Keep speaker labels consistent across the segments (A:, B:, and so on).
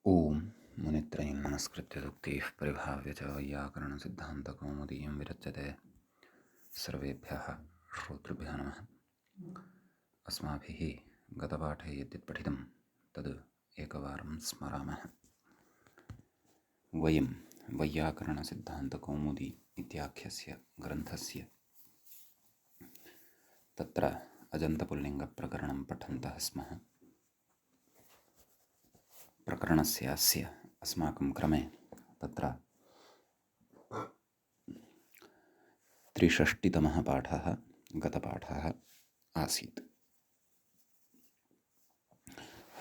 A: ॐ मुनित्रयं नमस्कृत्य दुक्तिः परिभाव्य च वैयाकरणसिद्धान्तकौमुदीयं विरच्यते। सर्वेभ्यः श्रोतृभ्यः नमः। अस्माभिः गतपाठे यद्यत् पठितं तद् एकवारं स्मरामः। वयं वैयाकरणसिद्धान्तकौमुदी इत्याख्यस्य ग्रन्थस्य तत्र अजन्तपुल्लिङ्गप्रकरणं पठन्तः स्मः। प्रकरणस्य अस्य अस्माकं क्रमे तत्र 63तमः पाठः गतपाठः आसीत्।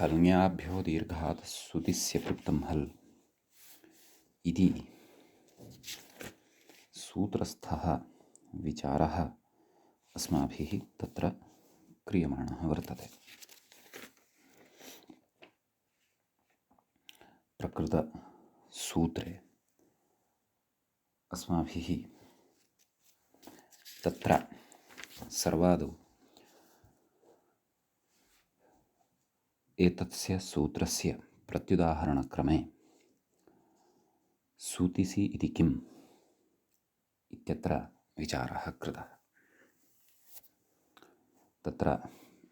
A: हल्ङ्याभ्यो दीर्घात् सुतिस्य पृक्तं हल् इति सूत्रस्थः विचारः अस्माभिः तत्र क्रियमाणः वर्तते। प्रकृतसूत्रे अस्माभिः तत्र सर्वादौ एतस्य सूत्रस्य प्रत्युदाहरणक्रमे सूतिसि इति किम् इत्यत्र विचारः कृतः। तत्र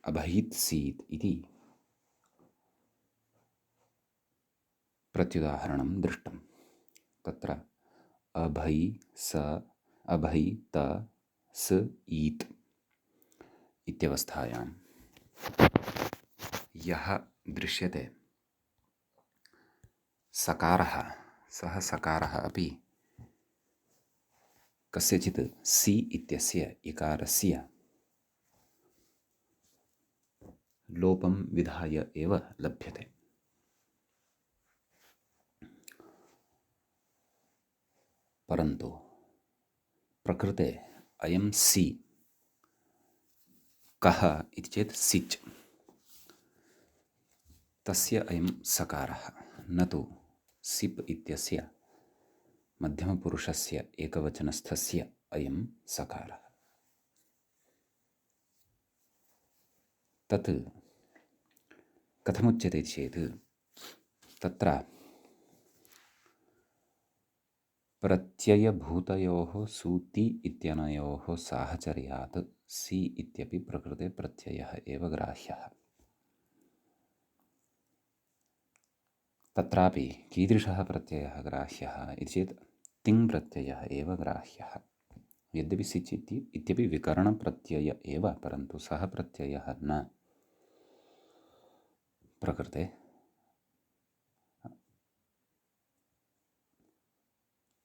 A: अभैत्सीत् इति प्रत्युदाहरणं दृष्टं। तत्र अभैत स ईत् इत्यवस्थायां यः दृश्यते सकारः, सः सकारः अपि कस्यचित् सि इत्यस्य इकारस्य लोपं विधाय एव लभ्यते। परन्तु प्रकृते अयं सि कः इति चेत् सिच्, तस्य अयं सकारः, न तु सिप् इत्यस्य मध्यमपुरुषस्य एकवचनस्थस्य अयं सकारः। तत् कथमुच्यते चेत् तत्र प्रत्ययभूतयोः सूति इत्यनयोः साहचर्यात् सि इत्यपि प्रकृते प्रत्ययः एव ग्राह्यः। तत्रापि कीदृशः प्रत्ययः ग्राह्यः इति चेत् तिङ् प्रत्ययः एव ग्राह्यः। यद्यपि सिच् इत्यपि विकरणप्रत्यय एव, परन्तु सः प्रत्ययः न प्रकृते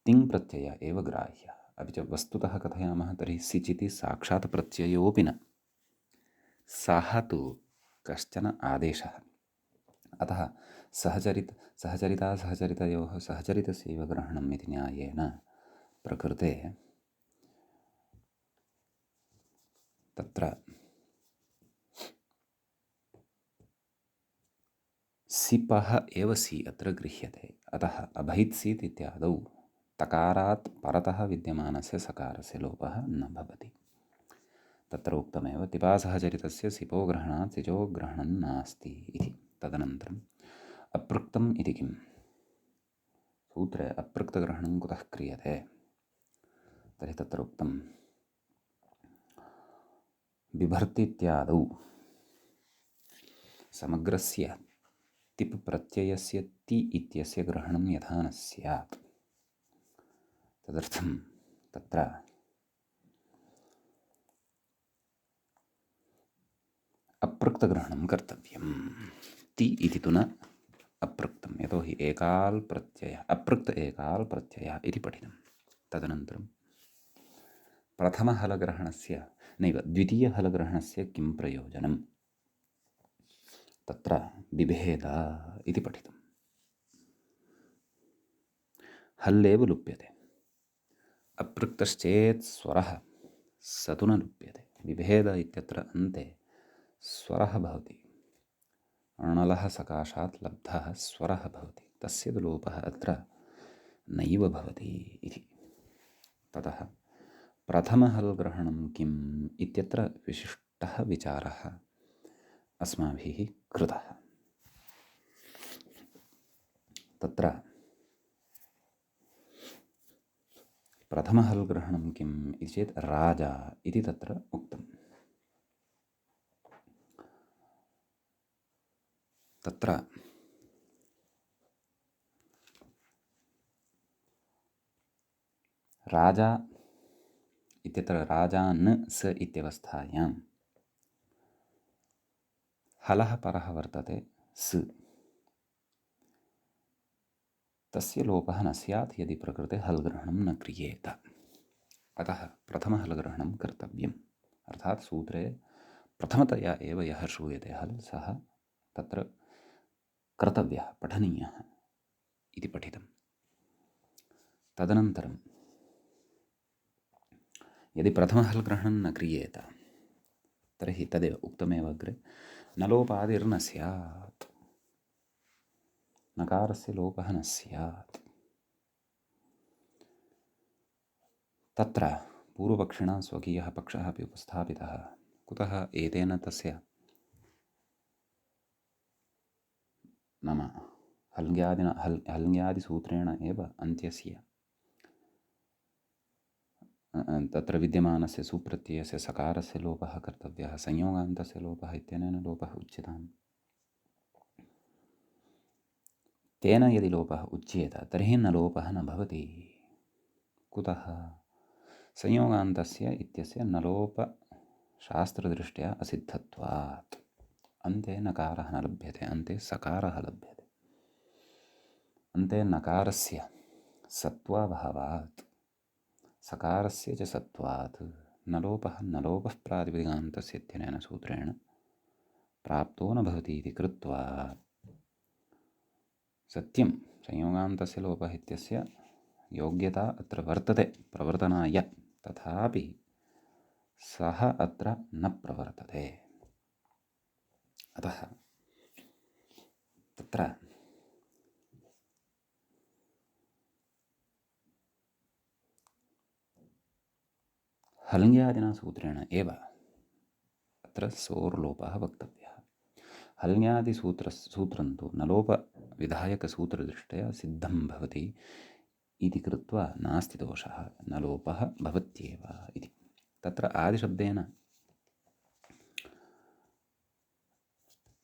A: तिङ् प्रत्ययः एव ग्राह्यः। अपि च वस्तुतः कथयामः तर्हि सिच् इति साक्षात् प्रत्ययोऽपि न, सः तु कश्चन आदेशः। अतः सहचरितयोः सहचरितस्यैव ग्रहणम् इति न्यायेन प्रकृते तत्र सिपः एव सि अत्र गृह्यते। अतः अभैत्सीत् इत्यादौ तकारात् परतः विद्यमानस्य सकारस्य लोपः न भवति। तत्र उक्तमेव तिपासहचरितस्य सिपो ग्रहणात् सिचो ग्रहणं नास्ति इति। तदनन्तरम् अपृक्तम् इति किम्? सूत्रे अपृक्तग्रहणं कुतः क्रियते? तर्हि तत्र उक्तं बिभर्ति इत्यादौ समग्रस्य तिप् प्रत्ययस्य ति इत्यस्य ग्रहणं यथा न स्यात्, तदर्थं तत्र अपृक्तग्रहणं कर्तव्यम्। ति इति तु न अपृक्तं, यतोहि एकाल् प्रत्ययः, अपृक्त एकाल् प्रत्ययः इति पठितं। तदनन्तरं प्रथमहलग्रहणस्य नैव द्वितीयहलग्रहणस्य किं प्रयोजनं? तत्र बिभेद इति पठितं। हल्लेव लुप्यते, अपृक्तश्चेत् स्वरः स तु न लुप्यते। बिभेद इत्यत्र अन्ते स्वरः भवति, अणलः सकाशात् लब्धः स्वरः भवति, तस्य तु लोपः अत्र नैव भवति इति। ततः प्रथमहल्ग्रहणं किम् इत्यत्र विशिष्टः विचारः अस्माभिः कृतः। तत्र प्रथमहल्ग्रहणं किम् इति चेत् राजा इति तत्र उक्तम्। तत्र राजा इत्यत्र राजान् स इत्यवस्थायां हलः परः वर्तते स्, तस्य लोपः न स्यात् यदि प्रकृते हल्ग्रहणं न क्रियेत। अतः प्रथमहल्ग्रहणं कर्तव्यम्। अर्थात् सूत्रे प्रथमतया एव यः श्रूयते हल् सः तत्र कर्तव्यः, पठनीयः इति पठितम्। तदनन्तरं यदि प्रथमहल्ग्रहणं न क्रियेत तर्हि तदेव उक्तमेव अग्रे, न लोपादिर्न स्यात्, नकारस्य लोपः न स्यात्। तत्र पूर्वपक्षिणा स्वकीयः पक्षः अपि उपस्थापितः। कुतः एतेन तस्य नाम हल्ङ्यादिसूत्रेण एव अन्त्यस्य तत्र विद्यमानस्य सुप्रत्ययस्य सकारस्य लोपः कर्तव्यः, संयोगान्तस्य लोपः इत्यनेन लोपः उच्यताम्। तेन यदि लोपः उच्येत तर्हि न लोपः न भवति। कुतः? संयोगान्तस्य इत्यस्य न लोपशास्त्रदृष्ट्या असिद्धत्वात्। अन्ते नकारः न लभ्यते, अन्ते सकारः लभ्यते। अन्ते नकारस्य सत्त्वाभावात् सकारस्य च सत्त्वात् न लोपः प्रातिपदिकान्तस्य इत्यनेन सूत्रेण प्राप्तो न भवति इति कृत्वा सत्यं संयोगान्तस्य लोपः इत्यस्य योग्यता अत्र वर्तते प्रवर्तनाय, तथापि सः अत्र न प्रवर्तते। अतः तत्र हल्ङ्यादिना सूत्रेण एव अत्र सोर्लोपः वक्तव्यः। हल्ङ्यादिसूत्रं तु न लोपविधायकसूत्रदृष्ट्या सिद्धं भवति इति कृत्वा नास्ति दोषः, न लोपः भवत्येव इति। तत्र आदिशब्देन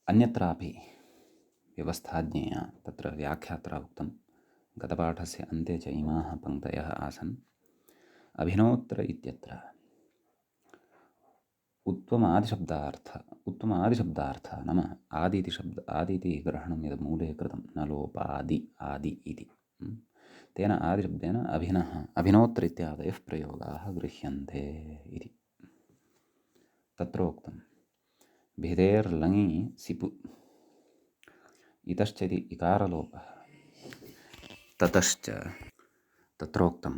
A: अन्यत्रापि व्यवस्था ज्ञेया। तत्र व्याख्यात्रा उक्तं, गतपाठस्य अन्ते च इमाः पङ्क्तयः आसन्। अभिनोत्र इत्यत्र उत्तमादिशब्दार्थ नाम आदीति ग्रहणं यद् मूले कृतं, न लोपादि आदि इति, तेन आदिशब्देन अभिनोत्र इत्यादयः प्रयोगाः गृह्यन्ते इति। तत्रोक्तं भिदेर्लङि सिपु इतश्च इति इकारलोपः। ततश्च तत्रोक्तं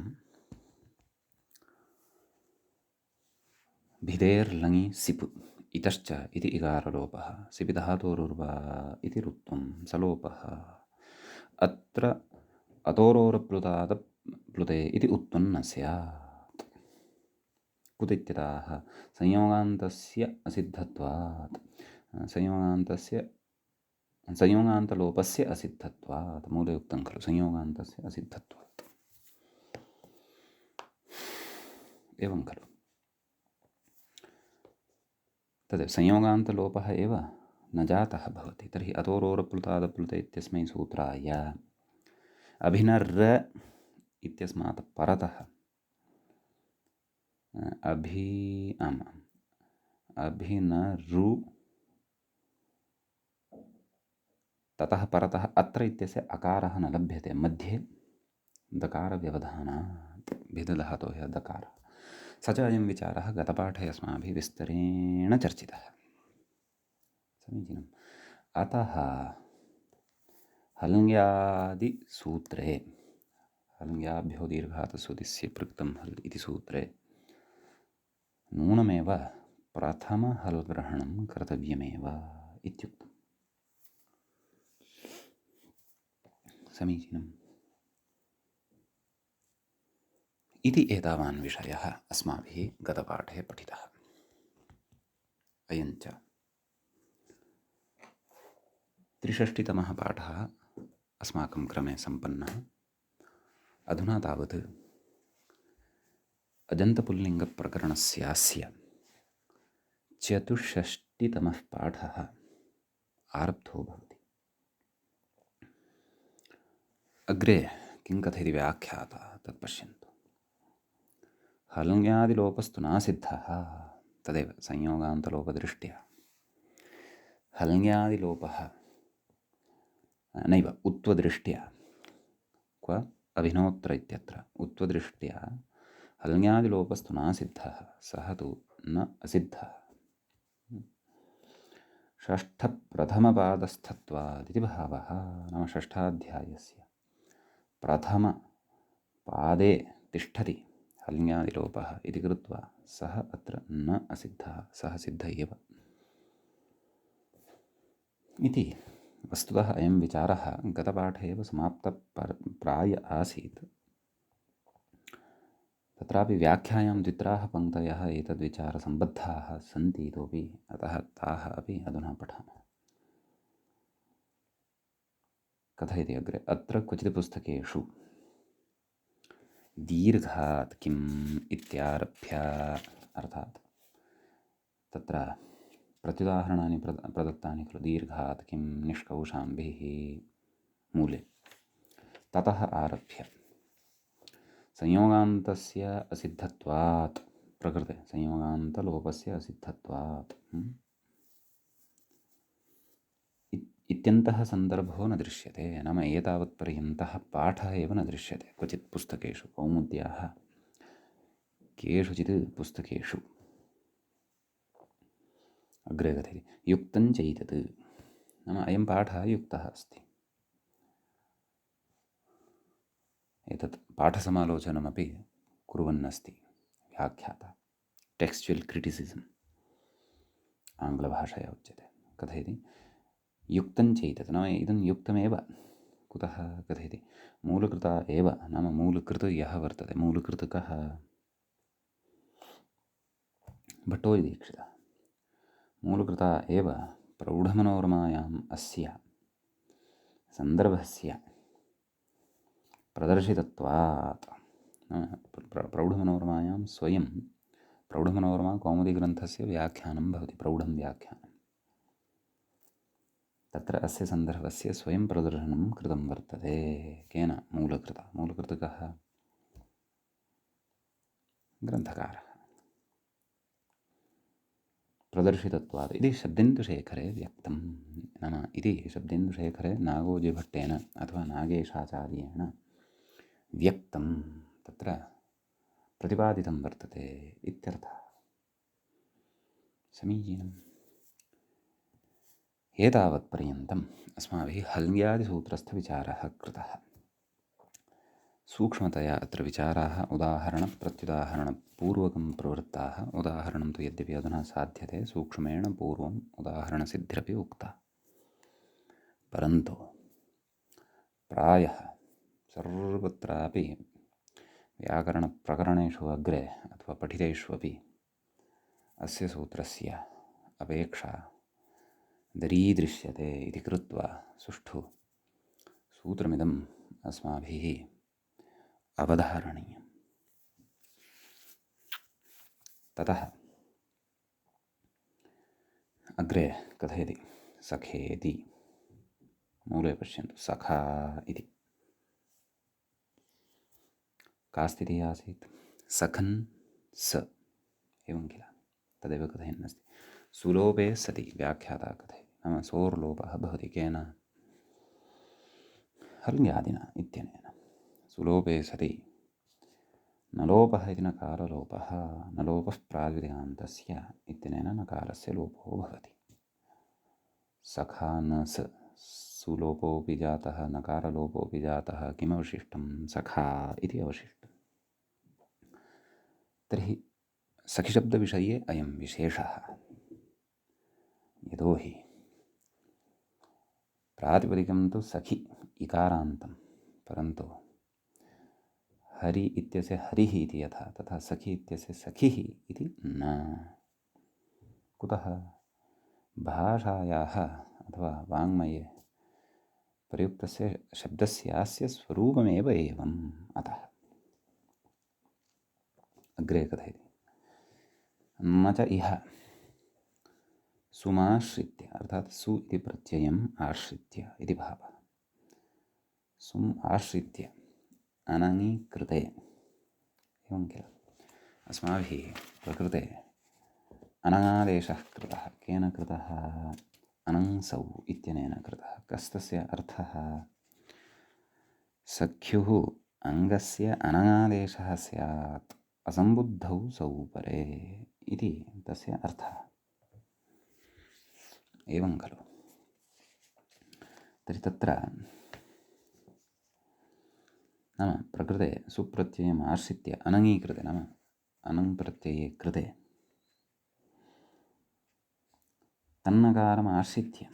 A: भिदेर्लङि सिपु इतश्च इति इकारलोपः, सिपि धातोरुर्वा इति रुत्वं सलोपः। अत्र अतोरोरप्लुते इति उत्पन्न स्यात्। कुतित्यताः संयोगान्तस्य असिद्धत्वात्, संयोगान्तलोपस्य असिद्धत्वात्, मूले उक्तं खलु संयोगान्तस्य असिद्धत्वात्। एवं खलु तद् संयोगान्तलोपः एव न जातः भवति। तर्हि अतोरोरप्लुतादप्लुते इत्यस्मै सूत्राय अभिनर्र इत्यस्मात् परतः अभिनरु ततः परतः अत्र इत्यस्य अकारः न लभ्यते, मध्ये दकारव्यवधानात् भिदधातोः दकारः। स च अयं विचारः गतपाठे अस्माभिः विस्तरेण चर्चितः। समीचीनम्। अतः हल्ङ्यादिसूत्रे, हल्ङ्याभ्यो दीर्घातसुदिस्य पृक्तं हल् इति सूत्रे नूनमेव प्रथमहल्ग्रहणं कर्तव्यमेव इत्युक्तम्। समीचीनम्। इति एतावान् विषयः अस्माभिः गतपाठे पठितः। अयञ्च 63तमः पाठः अस्माकं क्रमे सम्पन्नः। अधुना तावत् अजन्तपुल्लिङ्गप्रकरणस्यास्य चतुष्षष्टितमः पाठः आरब्धो भवति। अग्रे किं कथयति व्याख्याता तत् पश्यन्तु। हल्ङ्यादिलोपस्तु नासिद्धः, तदेव संयोगान्तलोपदृष्ट्या। हल्ङ्यादिलोपः नैव उत्वदृष्ट्या, क्व अभिनोत्र इत्यत्र उत्वदृष्ट्या हल्ङ्यादिलोपस्तु नासिद्धः, सः तु न असिद्धः। षष्ठप्रथमपादस्थत्वादिति भावः, नाम षष्ठाध्यायस्य प्रथमपादे तिष्ठति हल्ङ्यादिलोपः इति कृत्वा सः अत्र न असिद्धः, सः सिद्ध एव इति। वस्तुतः अयं विचारः गतपाठे एव समाप्तप्राय आसीत्। तत्रापि व्याख्यायां द्वित्राः पङ्क्तयः एतद्विचारसम्बद्धाः सन्ति इतोपि, अतः ताः अपि अधुना पठामः। कथयति अग्रे, अत्र क्वचित् पुस्तकेषु दीर्घात् किम् इत्यारभ्य, अर्थात् तत्र प्रत्युदाहरणानि प्रदत्तानि खलु, दीर्घात् किं निष्कौशाम्भिः मूले, ततः आरभ्य संयोगान्तस्य असिद्धत्वात्, प्रकृते संयोगान्तलोपस्य असिद्धत्वात् इत्यन्तः सन्दर्भो न दृश्यते। नाम एतावत्पर्यन्तः पाठः एव न दृश्यते क्वचित् पुस्तकेषु, कौमुद्याः केषुचित् पुस्तकेषु। अग्रे कथयति, युक्तं चैतत्, नाम अयं पाठः युक्तः अस्ति। एतत् पाठसमालोचनमपि कुर्वन्नस्ति व्याख्याता, टेक्स्चुवल् क्रिटिसिसम् आङ्ग्लभाषया उच्यते। कथयति, युक्तं चैतत्, नाम इदं युक्तमेव। कुतः कथयति, मूलकृता एव, नाम मूलकृत् यः वर्तते, मूलकृत् कः, भट्टोजिदीक्षितः, मूलकृता एव प्रौढमनोरमायाम् अस्य सन्दर्भस्य प्रदर्शितत्वात्, प्रौढमनोरमायां स्वयं, प्रौढमनोरमा कौमुदीग्रन्थस्य व्याख्यानं भवति, प्रौढं व्याख्यानं। तत्र अस्य सन्दर्भस्य स्वयं प्रदर्शनं कृतं वर्तते। केन? मूलकृता। मूलकृत् कः? ग्रन्थकारः। प्रदर्शितत्वात् इति शब्देन्दुशेखरे व्यक्तं, नाम इति शब्देन्दुशेखरे नागोजिभट्टेन अथवा नागेशाचार्येण व्यक्तं, तत्र प्रतिपादितं वर्तते इत्यर्थः। समीचीनम्। एतावत्पर्यन्तम् अस्माभिः हल्ङ्यादिसूत्रस्थविचारः कृतः। सूक्ष्मतया अत्र विचाराः उदाहरणप्रत्युदाहरणपूर्वकं प्रवृत्ताः। उदाहरणं तु यद्यपि अधुना साध्यते, सूक्ष्मेण पूर्वम् उदाहरणसिद्धिरपि उक्ता, परन्तु प्रायः सर्वत्रापि व्याकरणप्रकरणेषु अग्रे अथवा पठितेष्वपि अस्य सूत्रस्य अपेक्षा दरीदृश्यते इति कृत्वा सुष्ठु सूत्रमिदम् अस्माभिः अवधारणीयम्। ततः अग्रे कथयति, सखेति, मूले पश्यन्तु, सखा इति का स्थितिः आसीत्, सखन् स एवं किल, तदेव कथयन्नस्ति। सुलोपे सति व्याख्याता कथयति, नाम सोर्लोपः भवति, केन? हल्ङ्यादिना इत्यनेन। सुलोपे सति न लोपः इति नकारलोपः, न लोपः प्राग्दिगान्तस्य इत्यनेन नकारस्य लोपो भवति। सखा न स, सुलोपोऽपि जातः, नकारलोपोऽपि जातः, किमवशिष्टं? सखा इति अवशिष्टम्। तर्हि सखिशब्दविषये अयं विशेषः, यतोहि प्रातिपदिकं तु सखि इकारान्तं, परन्तु हरि इत्यस्य हरिः इति यथा, तथा सखि इत्यस्य सखिः इति न। कुतः? भाषायाः अथवा वाङ्मये प्रयुक्तस्य शब्दस्यास्य स्वरूपमेव एवम् अतः। अग्रे कथयति, न च इह सुमाश्रित्य, अर्थात् सु इति प्रत्ययम् आश्रित्य इति भावः, सुम् आश्रित्य अनङीकृते, एवं किल, अस्माभिः प्रकृते अनङादेशः कृतः। केन कृतः? अनङ्सौ इत्यनेन कृतः। कस्तस्य अर्थः? सख्युः अङ्गस्य अनङादेशः स्यात् असम्बुद्धौ सौ परे इति तस्य अर्थः। एवं खलु। तर्हि तत्र नाम प्रकृते सुप्रत्ययम् आश्रित्य अनङीकृते, नाम अनङ् प्रत्यये कृते तन्नकारम् आश्रित्य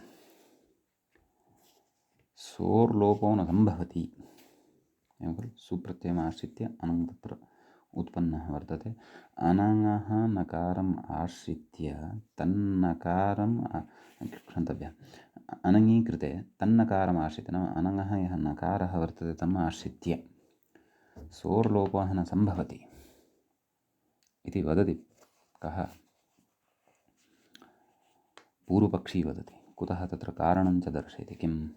A: सोर्लोपो न सम्भवति। एवं खलु। सुप्रत्ययम् आश्रित्य अनङ् तत्र उत्पन्नः वर्तते। अनङः नकारम् आश्रित्य तन्नकारं क्षन्तव्यः, अनङीकृते तन्नकारम् आश्रित्य, नाम अनङः यः नकारः वर्तते तम् आश्रित्य सोर्लोपः न सम्भवति इति वदति। कः? पूर्वपक्षी वदति। कुतः? तत्र कारणं च दर्शयति। किं?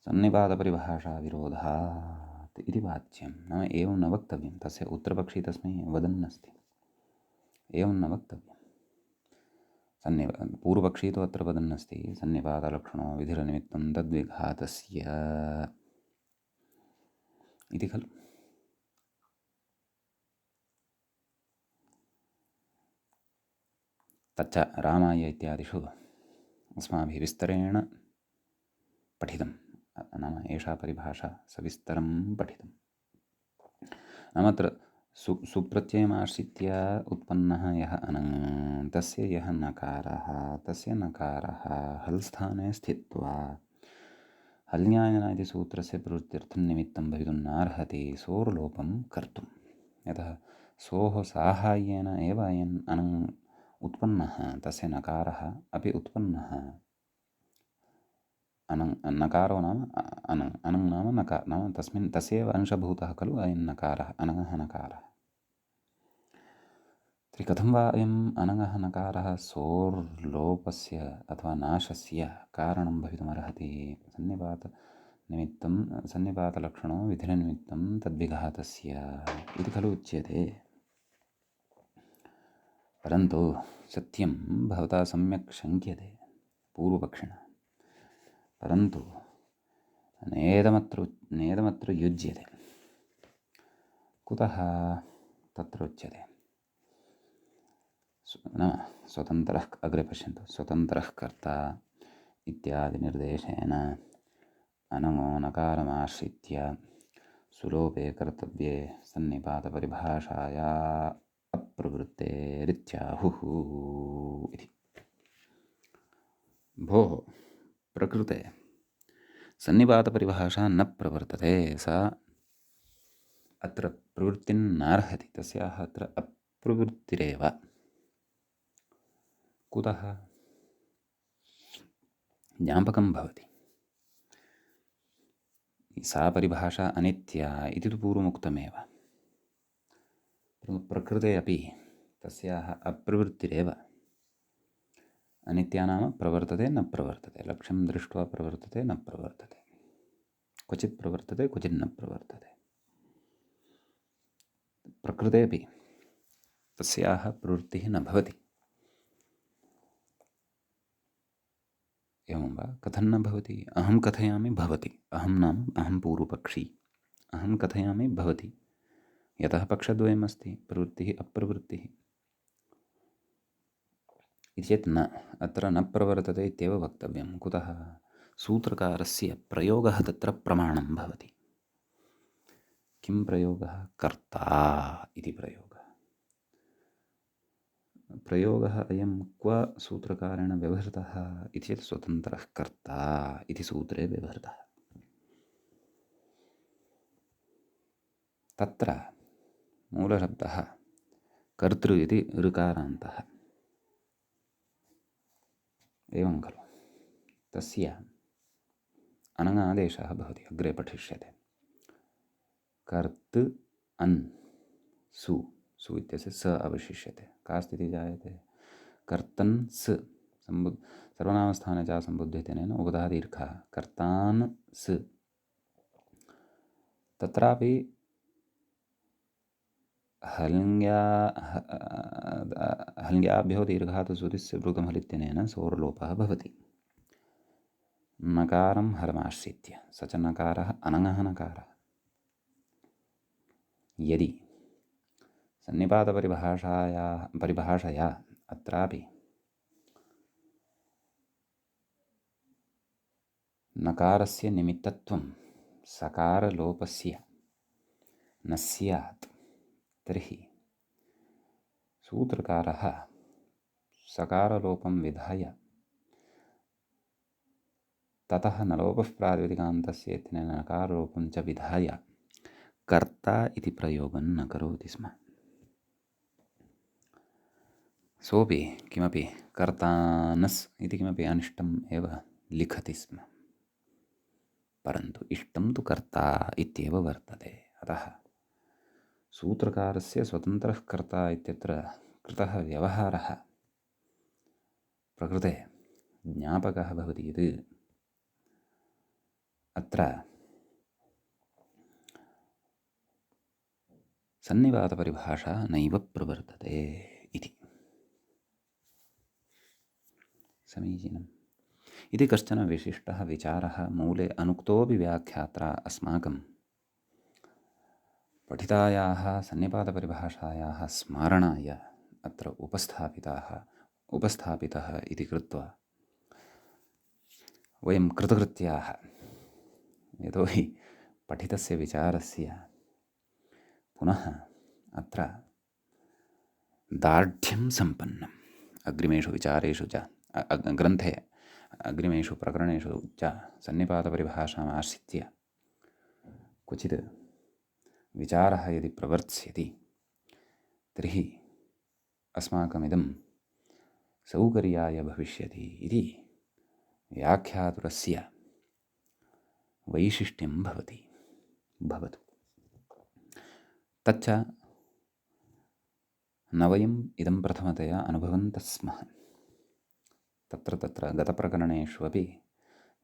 A: सन्निपातपरिभाषाविरोधात् इति वाच्यं। नाम एवं न वक्तव्यं। तस्य उत्तरपक्षी तस्मै वदन्नस्ति, एवं न वक्तव्यं। पूर्वपक्षी तु अत्र वदन्नस्ति सन्निपातलक्षणो विधिरनिमित्तं तद्विघातस्य इति खलु। तच्च रामाय इत्यादिषु अस्माभिः विस्तरेण पठितं। नाम एषा परिभाषा सविस्तरं पठितं। नाम अत्र सुप्रत्ययमाश्रित्य उत्पन्नः यः अनङ्, तस्य यः नकारः, तस्य नकारः हल् स्थाने स्थित्वा हल्न्यायन इति सूत्रस्य प्रवृत्त्यर्थं निमित्तं भवितुं नार्हति सोर्लोपं कर्तुं। यतः सोः साहाय्येन एव अयम् अनङ् उत्पन्नः, तस्य नकारः अपि उत्पन्नः। नकारो नाम अनङ्, अनङ् नाम नकार, नाम तस्मिन् तस्यैव अंशभूतः खलु अयं नकारः, अनङः नकारः। तर्हि कथं वा अयम् अनङः नकारः सोर्लोपस्य अथवा नाशस्य कारणं भवितुमर्हति? सन्निपातनिमित्तं, सन्निपातलक्षणो विधिरनिमित्तं तद्विघातस्य इति खलु उच्यते। परन्तु सत्यं भवता सम्यक् शङ्क्यते पूर्वपक्षिणा, परन्तु नेदमत्र युज्यते। कुतः? तत्र उच्यते नाम स्वतन्त्रः, अग्रे पश्यन्तु, स्वतन्त्रः कर्ता इत्यादि निर्देशेन अनङो नकारमाश्रित्य सुलोपे कर्तव्ये सन्निपातपरिभाषाया अप्रवृत्तेरित्याहुः इति। भोः, प्रकृते सन्निपातपरिभाषा न प्रवर्तते, सा अत्र प्रवृत्तिं नार्हति, तस्याः अत्र अप्रवृत्तिरेव। कुतः? ज्ञापकं भवति। सा परिभाषा अनित्या इति तु पूर्वमुक्तमेव। प्रकृते अपि तस्याः अप्रवृत्तिरेव। अनित्या नाम प्रवर्तते न प्रवर्तते, लक्ष्यं दृष्ट्वा प्रवर्तते न प्रवर्तते, क्वचित् प्रवर्तते क्वचित् न प्रवर्तते। प्रकृते अपि तस्याः प्रवृत्तिः न भवति। एवं वा? कथं न भवति? अहं कथयामि भवति। अहं नाम अहं पूर्वपक्षी, अहं कथयामि भवति। यतः पक्षद्वयमस्ति, प्रवृत्तिः अप्रवृत्तिः इति चेत् न, अत्र न प्रवर्तते इत्येव वक्तव्यं। कुतः? सूत्रकारस्य प्रयोगः तत्र प्रमाणं भवति। किं प्रयोगः? कर्ता इति प्रयोगः। प्रयोगः अयं क्व सूत्रकारेण व्यवहृतः इति चेत् स्वतन्त्रः कर्ता इति सूत्रे व्यवहृतः। तत्र मूलशब्दः कर्तृ इति ऋकारान्तः। एवं खलु। तस्य अनङादेशः भवति, अग्रे पठिष्यते। कर्त् अन् सु, सु इत्यस्य स अवशिष्यते, का स्थितिः जायते? कर्तन् स् सर्वनामस्थाने च सम्बुद्ध्यतेन उपधः दीर्घः, कर्तान् स्। तत्रापि हल्ङ्याभ्यो दीर्घात् सुदिस्य भृगुमहलित्यनेन सोर्लोपः भवति। नकारं हलमाश्रित्य, स च नकारः अनङः नकारः। यदि परिभाषया अत्रापि नकारस्य निमित्तत्वं सकारलोपस्य न स्यात्, तर्हि सूत्रकारः सकारलोपं विधाय ततः नलोपः प्रातिपदिकान्तस्य इत्यनेन नकारलोपं च विधाय कर्ता इति प्रयोगं न करोति स्म। सोऽपि किमपि कर्तानस् इति किमपि अनिष्टम् एव लिखति स्म, परन्तु इष्टं तु कर्ता इत्येव वर्तते। अतः सूत्रकारस्य स्वतन्त्रः कर्ता इत्यत्र कृतः व्यवहारः प्रकृते ज्ञापकः भवति यत् अत्र सन्निपातपरिभाषा नैव प्रवर्तते इति। समीचीनम्। इति कश्चन विशिष्टः विचारः मूले अनुक्तोऽपि व्याख्यात्रा अस्माकं पठितायाः सन्निपातपरिभाषायाः स्मारणाय अत्र उपस्थापितः इति कृत्वा वयं कृतकृत्याः। यतोहि पठितस्य विचारस्य पुनः अत्र दार्ढ्यं सम्पन्नम् अग्रिमेषु विचारेषु च ग्रन्थे अग्रिमेषु प्रकरणेषु च सन्निपातपरिभाषाम् आश्रित्य क्वचित् विचारः यदि प्रवर्त्स्यति तर्हि अस्माकमिदं सौकर्याय भविष्यति इति व्याख्यातुरस्य वैशिष्ट्यं भवतु। तच्च न वयम् इदं प्रथमतया अनुभवन्तः स्मः। तत्र गतप्रकरणेषु अपि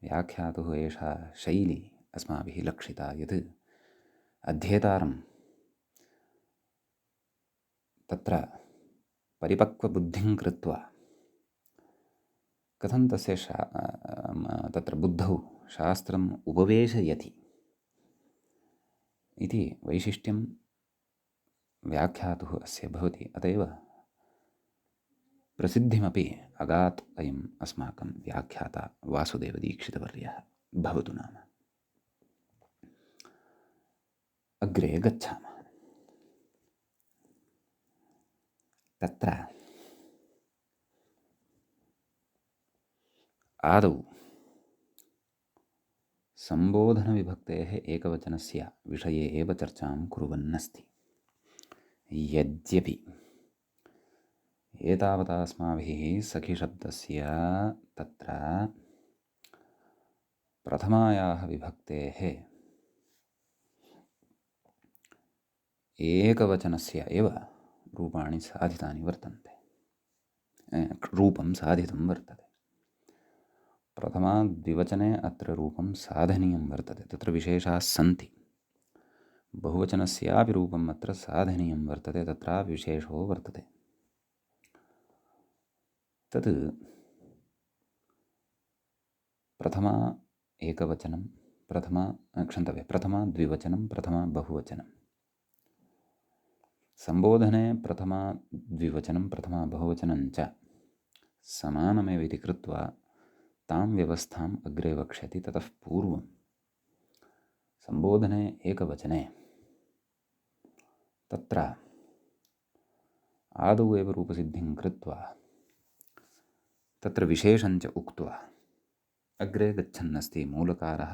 A: व्याख्यातुः एषा शैली अस्माभिः लक्षिता यत् अध्येतारं तत्र परिपक्वबुद्धिं कृत्वा कथं तस्य तत्र बुद्धौ शास्त्रम् उपवेशयति इति वैशिष्ट्यं व्याख्यातुः अस्य भवति। अत एव प्रसिद्धिमपि अगात् अयम् अस्माकं व्याख्याता वासुदेवदीक्षितवर्यः भवतु नाम। अग्रे गच्छामः। तत्र आदौ सम्बोधनविभक्तेः एकवचनस्य विषये एव चर्चां कुर्वन्नस्ति। यद्यपि एतावता अस्माभिः सखिशब्दस्य तत्र प्रथमायाः विभक्तेः एकवचनस्य एव रूपाणि साधितानि वर्तन्ते, रूपं साधितं वर्तते। प्रथमाद्विवचने अत्र रूपं साधनीयं वर्तते, तत्र विशेषाः सन्ति। बहुवचनस्यापि रूपम् अत्र साधनीयं वर्तते, तत्रापि विशेषो वर्तते। तत् प्रथमा एकवचनं, प्रथमा द्विवचनं, प्रथमा बहुवचनं। सम्बोधने प्रथमा द्विवचनं, प्रथमा बहुवचनं च समानमेव इति कृत्वा तां व्यवस्थाम् अग्रे वक्ष्यति। ततः पूर्वं सम्बोधने एकवचने तत्र आदौ एव रूपसिद्धिं कृत्वा तत्र विशेषञ्च उक्त्वा अग्रे गच्छन्नस्ति मूलकारः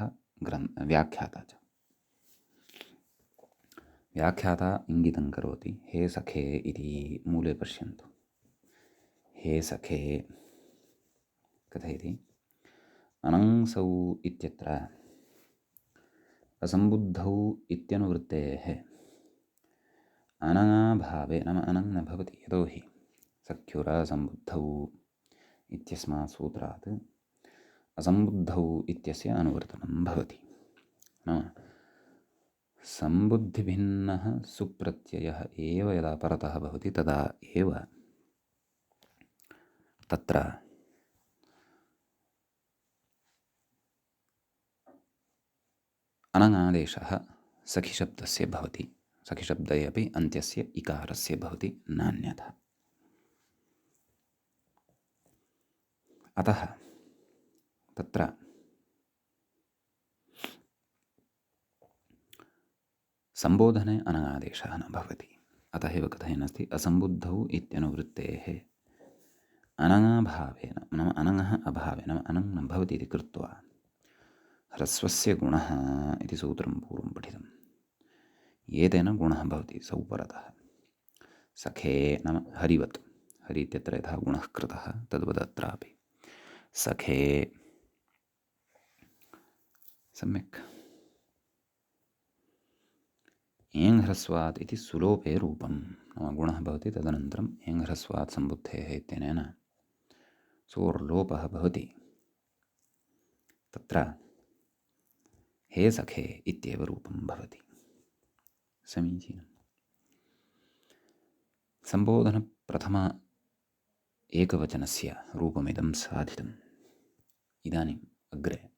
A: व्याख्याता च। व्याख्याता इङ्गितं करोति, हे सखे इति मूले पश्यन्तु। हे सखे कथयति, अनंसौ इत्यत्र असम्बुद्धौ इत्यनुवृत्तेः अनङाभावे नाम अनङ् न भवति, यतोहि सख्युरसम्बुद्धौ इत्यस्मात् सूत्रात् असम्बुद्धौ इत्यस्य अनुवर्तनं भवति। नाम सम्बुद्धिभिन्नः सुप्रत्ययः एव यदा परतः भवति तदा एव तत्र अनङादेशः सखिशब्दस्य भवति। सखिशब्दे अपि अन्त्यस्य इकारस्य भवति, नान्यथा। अतः तत्र सम्बोधने अनङादेशः न भवति। अतः एव कथयन्नस्ति असम्बुद्धौ इत्यनुवृत्तेः अनङाभावेन, नाम अनङः अभावेन, नाम अनङ् न भवति इति कृत्वा ह्रस्वस्य गुणः इति सूत्रं पूर्वं पठितम्। एतेन गुणः भवति सौ परतः। सखे नाम हरिवत्, हरि इत्यत्र यथा गुणः कृतः तद्वदत्रापि सखे सम्यक् एङ् ह्रस्वात् इति सुलोपे रूपं, नाम गुणः भवति तदनन्तरम् एङ् ह्रस्वात् सम्बुद्धेः इत्यनेन सोर्लोपः भवति। तत्र हे सखे इत्येव रूपं भवति। समीचीनम्। सम्बोधनप्रथम एकवचनस्य रूपमिदं साधितम्। इदानीम् अग्रे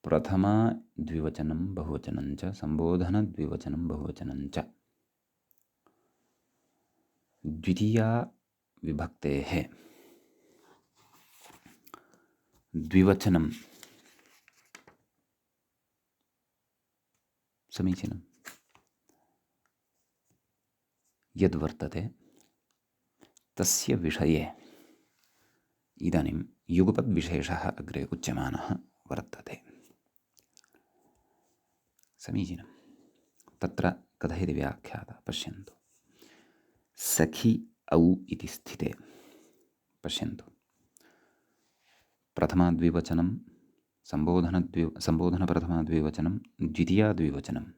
A: प्रथमा द्विवचनं बहुवचनं च सम्बोधनद्विवचनं बहुवचनं च द्वितीया विभक्तेः द्विवचनं समीचीनं यद्वर्तते तस्य विषये इदानीं युगपद्विशेषः अग्रे उच्यमानः वर्तते। समीचीनं। तत्र कथयति व्याख्याता, पश्यन्तु। सखि औ इति स्थिते पश्यन्तु, प्रथमाद्विवचनं सम्बोधनप्रथमाद्विवचनं द्वितीयाद्विवचनं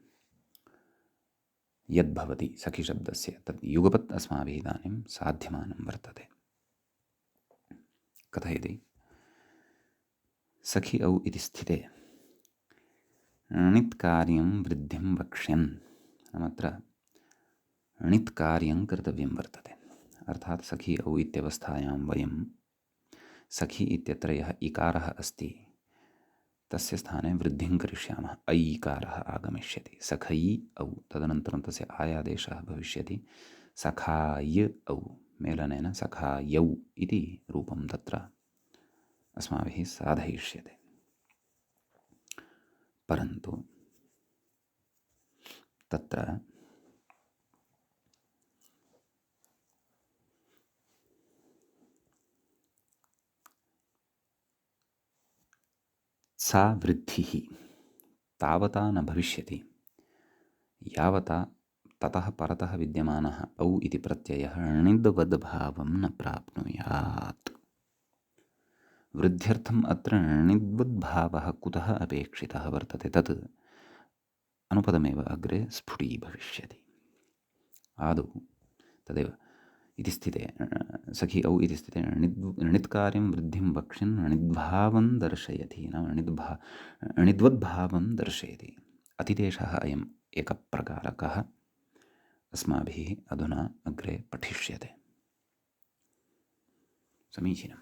A: यद्भवति सखिशब्दस्य तद् युगपत् अस्माभिः इदानीं साध्यमानं वर्तते। कथयति सखि औ इति स्थिते णित्कार्यं वृद्धिं वक्ष्यन्, नाम अत्र णित्कार्यं कर्तव्यं वर्तते। अर्थात् सखि औ इत्यवस्थायां वयं सखि इत्यत्र यः इकारः अस्ति तस्य स्थाने वृद्धिं करिष्यामः। ऐकारः आगमिष्यति। सखै औ, तदनन्तरं तस्य आयादेशः भविष्यति सखाय औ, मेलनेन सखायौ इति रूपं तत्र अस्माभिः साधयिष्यते। परन्तु तत्र सा वृद्धिः तावता न भविष्यति यावता ततः परतः विद्यमानः औ इति प्रत्ययः णिद्वद्भावं न प्राप्नुयात्। वृद्ध्यर्थम् अत्र णिद्वद्भावः कुतः अपेक्षितः वर्तते तत् अनुपदमेव अग्रे स्फुटीभविष्यति। आदौ तदेव इति स्थिते सखि औ इति स्थिते णित्कार्यं वृद्धिं वक्ष्यन् णिद्भावं दर्शयति, नाम णिद्वद्भावं दर्शयति। अतिदेशः अयम् एकः प्रकारकः अस्माभिः अधुना अग्रे पठिष्यते। समीचीनं।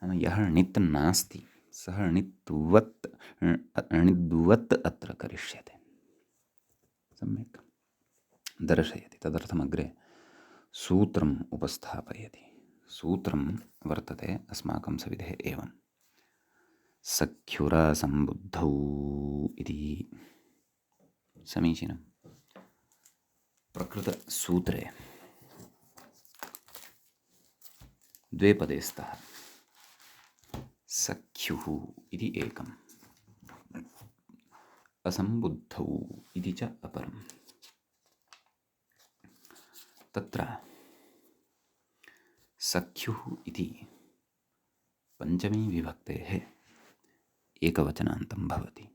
A: नाम यः णित् नास्ति सः णिद्वत् अत्र करिष्यते। सम्यक् दर्शयति। तदर्थमग्रे सूत्रम् उपस्थापयति। सूत्रं वर्तते अस्माकं सविधे एवं सख्युरसम्बुद्धौ इति। समीचीनं। प्रकृतसूत्रे द्वे पदे स्तः सख्युः इति एकम्, असम्बुद्धौ इति च अपरम्। तत्र सख्युः इति पञ्चमी विभक्तेः एकवचनान्तं भवति।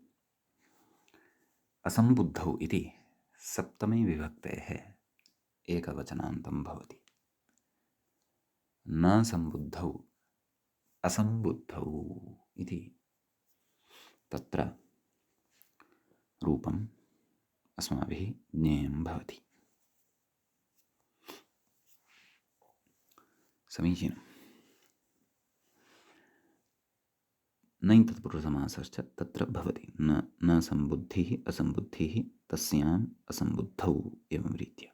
A: असम्बुद्धौ इति सप्तमी विभक्तेः एकवचनान्तं भवति। न सम्बुद्धौ असम्बुद्धौ इति तत्र रूपम् अस्माभिः ज्ञेयं भवति। समीचीनम्। नै तत्पुरुषसमासश्च तत्र भवति। न सम्बुद्धिः असम्बुद्धिः तस्याम् असम्बुद्धौ एवं रीत्या।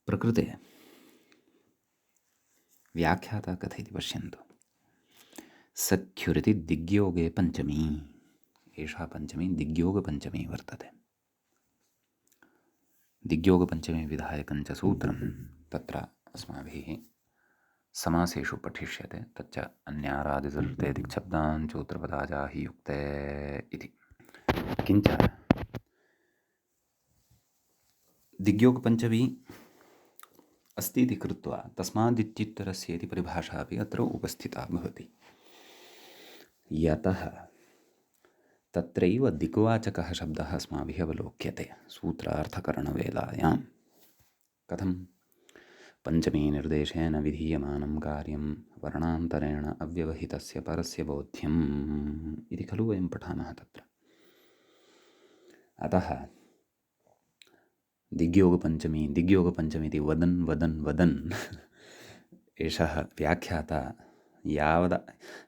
A: प्रकृते व्याख्याता कथयति पश्यन्तु। सख्युरिति दिग्योगे पञ्चमी, एषा पञ्चमी दिग्योगपञ्चमी वर्तते। दिग्योगपञ्चमी विधायकञ्च सूत्रं तत्र अस्माभिः समासेषु पठिष्यते। तच्च अन्यारादिसृष्टे दिक्शब्दान् चोत्रपदाजाहि युक्ते इति। किञ्च दिग्योगपञ्चमी अस्ति इति कृत्वा तस्मादित्युत्तरस्य इति परिभाषा अपि अत्र उपस्थिता भवति। यतः तत्रैव दिक्वाचकः शब्दः अस्माभिः अवलोक्यते सूत्रार्थकरणवेलायां। कथं? पञ्चमी निर्देशेन विधीयमानं कार्यं वर्णान्तरेण अव्यवहितस्य परस्य बोध्यम् इति खलु वयं पठामः तत्र। अतः दिग्योगपञ्चमी इति वदन् वदन् वदन् एषः व्याख्याता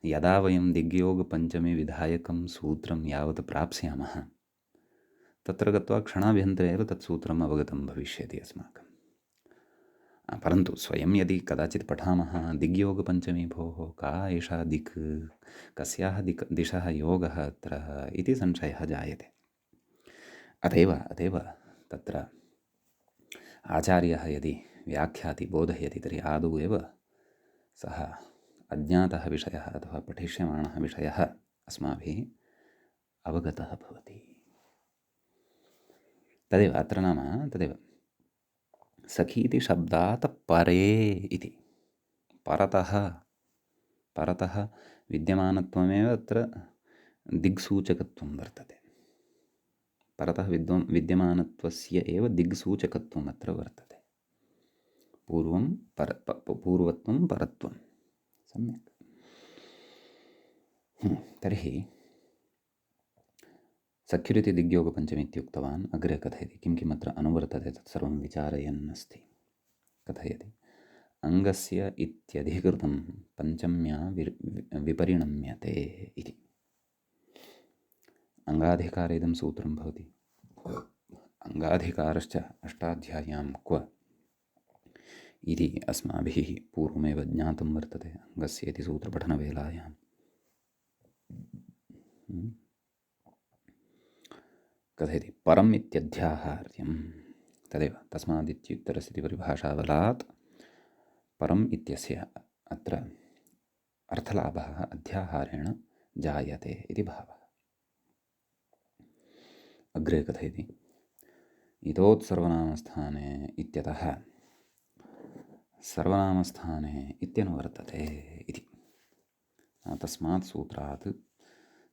A: यदा वयं दिग्योगपञ्चमी विधायकं सूत्रं यावत् प्राप्स्यामः तत्र गत्वा क्षणाभ्यन्तरे एव तत् सूत्रम् अवगतं भविष्यति अस्माकं। परन्तु स्वयं यदि कदाचित् पठामः दिग्योगपञ्चमी भोः का एषा दिक्, कस्याः दिशः योगः अत्र इति संशयः जायते। अतएव तत्र आचार्यः यदि व्याख्याति बोधयति तर्हि आदौ एव सः अज्ञातः विषयः अथवा पठिष्यमाणः विषयः अस्माभिः अवगतः भवति। तदेव अत्र नाम तदेव सखी इति शब्दात् परे इति परतः विद्यमानत्वमेव अत्र दिग्सूचकत्वं वर्तते। परतः विद्यमानत्वस्य एव दिग्सूचकत्वम् अत्र वर्तते। पूर्वत्वं परत्वं। सम्यक्। तर्हि सख्युरिति दिग्योगपञ्चमी इत्युक्तवान्। अग्रे कथयति किं किम् अत्र अनुवर्तते तत्सर्वं विचारयन् अस्ति। कथयति अङ्गस्य इत्यधिकृतं पञ्चम्या विपरिणम्यते इति। अङ्गाधिकारे इदं सूत्रं भवति। अङ्गाधिकारश्च अष्टाध्याय्यां क्व इति अस्माभिः पूर्वमेव ज्ञातं वर्तते अङ्गस्य इति सूत्रपठनवेलायां। कथयति परम् इत्यध्याहार्यं। तदेव तस्मादित्युत्तरस्य परिभाषाबलात् परम् इत्यस्य अत्र अर्थलाभः अध्याहारेण जायते इति भावः। अग्रे कथयति इतोत्सर्वनामस्थाने इत्यतः सर्वनामस्थाने इत्यनुवर्तते इति। तस्मात् सूत्रात्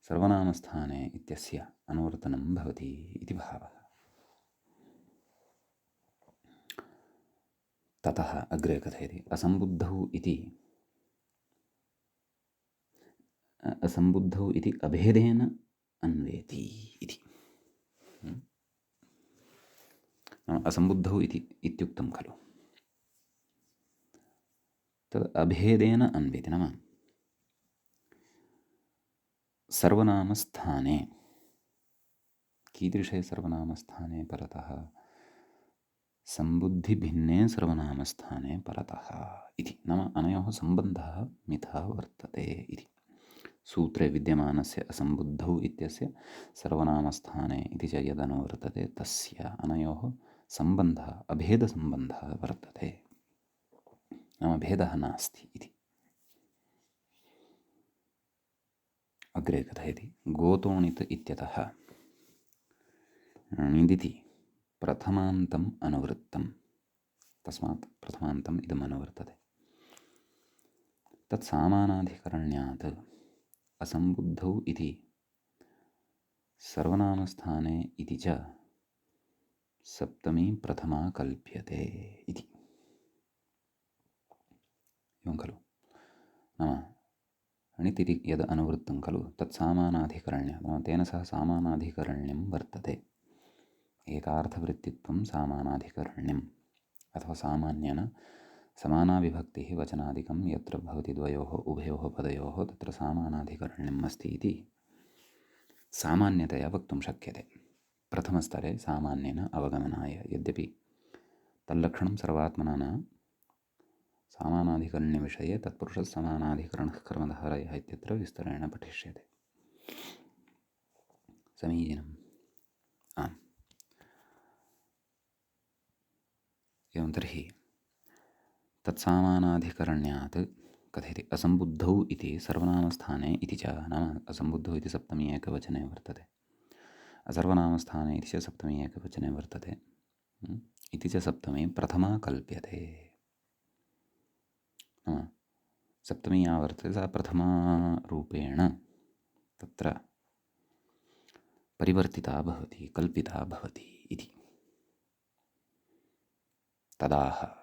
A: सर्वनामस्थाने इत्यस्य अनुवर्तनं भवति इति भावः। ततः अग्रे कथयति असम्बुद्धौ इति अभेदेन अन्वेति इति। असम्बुद्धौ इत्युक्तं खलु, तद् अभेदेन अन्वेति नाम सर्वनामस्थाने। कीदृशे सर्वनामस्थाने परतः? सम्बुद्धिभिन्ने सर्वनामस्थाने परतः इति। नाम अनयोः सम्बन्धः मिथः वर्तते इति। सूत्रे विद्यमानस्य असम्बुद्धौ इत्यस्य सर्वनामस्थाने इति च यदनुवर्तते तस्य अनयोः सम्बन्धः अभेदसम्बन्धः वर्तते। नाम भेदः नास्ति इति। अग्रे कथयति गोतोणित् इत्यतः णिदिति प्रथमान्तम् अनुवृत्तं। तस्मात् प्रथमान्तम् इदम् अनुवर्तते। तत् सामानाधिकरण्यात् असम्बुद्धौ इति सर्वनामस्थाने इति च सप्तमी प्रथमा कल्प्यते इति। एवं खलु? नाम णित् इति यद् अनुवृत्तं खलु तत् सामानाधिकरण्यं, नाम तेन सह सामानाधिकरण्यं वर्तते। एकार्थवृत्तित्वं सामानाधिकरण्यम्, अथवा सामान्येन समाना विभक्तिः वचनादिकं यत्र भवति द्वयोः उभयोः पदयोः तत्र सामानाधिकरण्यम् अस्ति इति सामान्यतया वक्तुं शक्यते। प्रथमस्तरे सामान्येन अवगमनाय, यद्यपि तल्लक्षणं सर्वात्मना न, सामानाधिकरण्यविषये तत्पुरुषः समानाधिकरणः कर्मधारयः इत्यत्र विस्तरेण पठिष्यते। समीचीनम्। आम्, एवं तर्हि तत्सामानाधिकरण्यात् कथयति असम्बुद्धौ इति सर्वनामस्थाने इति च, नाम असम्बुद्धौ इति सप्तमी एकवचने वर्तते, असर्वनामस्थाने इति च सप्तमी एकवचने वर्तते, इति च सप्तमी प्रथमा कल्प्यते। नाम सप्तमी या वर्तते सा प्रथमारूपेण तत्र परिवर्तिता भवति, कल्पिता भवति इति। तदाह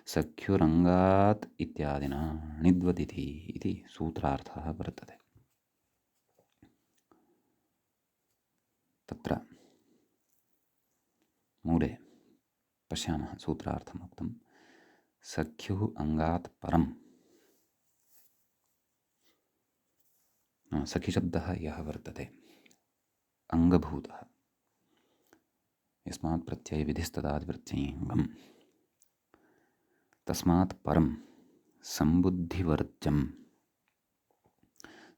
A: सख्युरङ्गात् इत्यादिना णिद्वदिति इति सूत्रार्थः वर्तते। तत्र मूले पश्यामः, सूत्रार्थम् उक्तं सख्युः अङ्गात् परं, सखिशब्दः यः वर्तते अङ्गभूतः, यस्मात् प्रत्ययविधिस्तदादिप्रत्ययङ्गम्, तस्मात् परं सम्बुद्धिवर्जं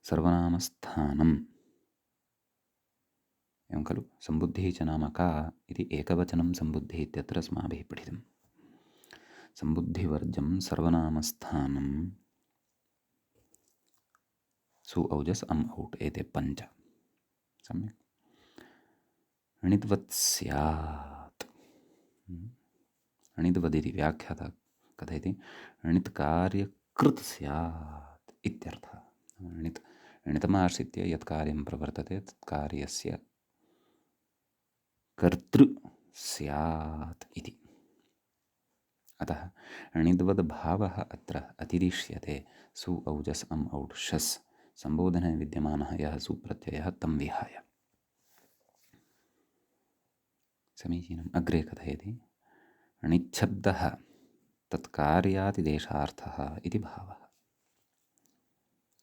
A: सर्वनामस्थानम्। एवं खलु? सम्बुद्धिः च नाम का इति एकवचनं सम्बुद्धिः इत्यत्र अस्माभिः पठितं। सम्बुद्धिवर्जं सर्वनामस्थानं सु औजस् अम् औट्, एते पञ्च सम्यक्। णिद्वत् स्यात्, णिद्वदिति व्याख्याता कथयति णित्कार्यकृत् स्यात् इत्यर्थः। णितमाश्रित्य यत् कार्यं प्रवर्तते तत् कार्यस्य कर्तृ स्यात् इति। अतः णिद्वद्भावः अत्र अतिरिष्यते सु औजस् अम् औट् शस् सम्बोधने विद्यमानः यः सुप्रत्ययः तं विहाय। समीचीनम्। अग्रे कथयति णिच्छब्दः तत्कार्यातिदेशार्थः इति भावः।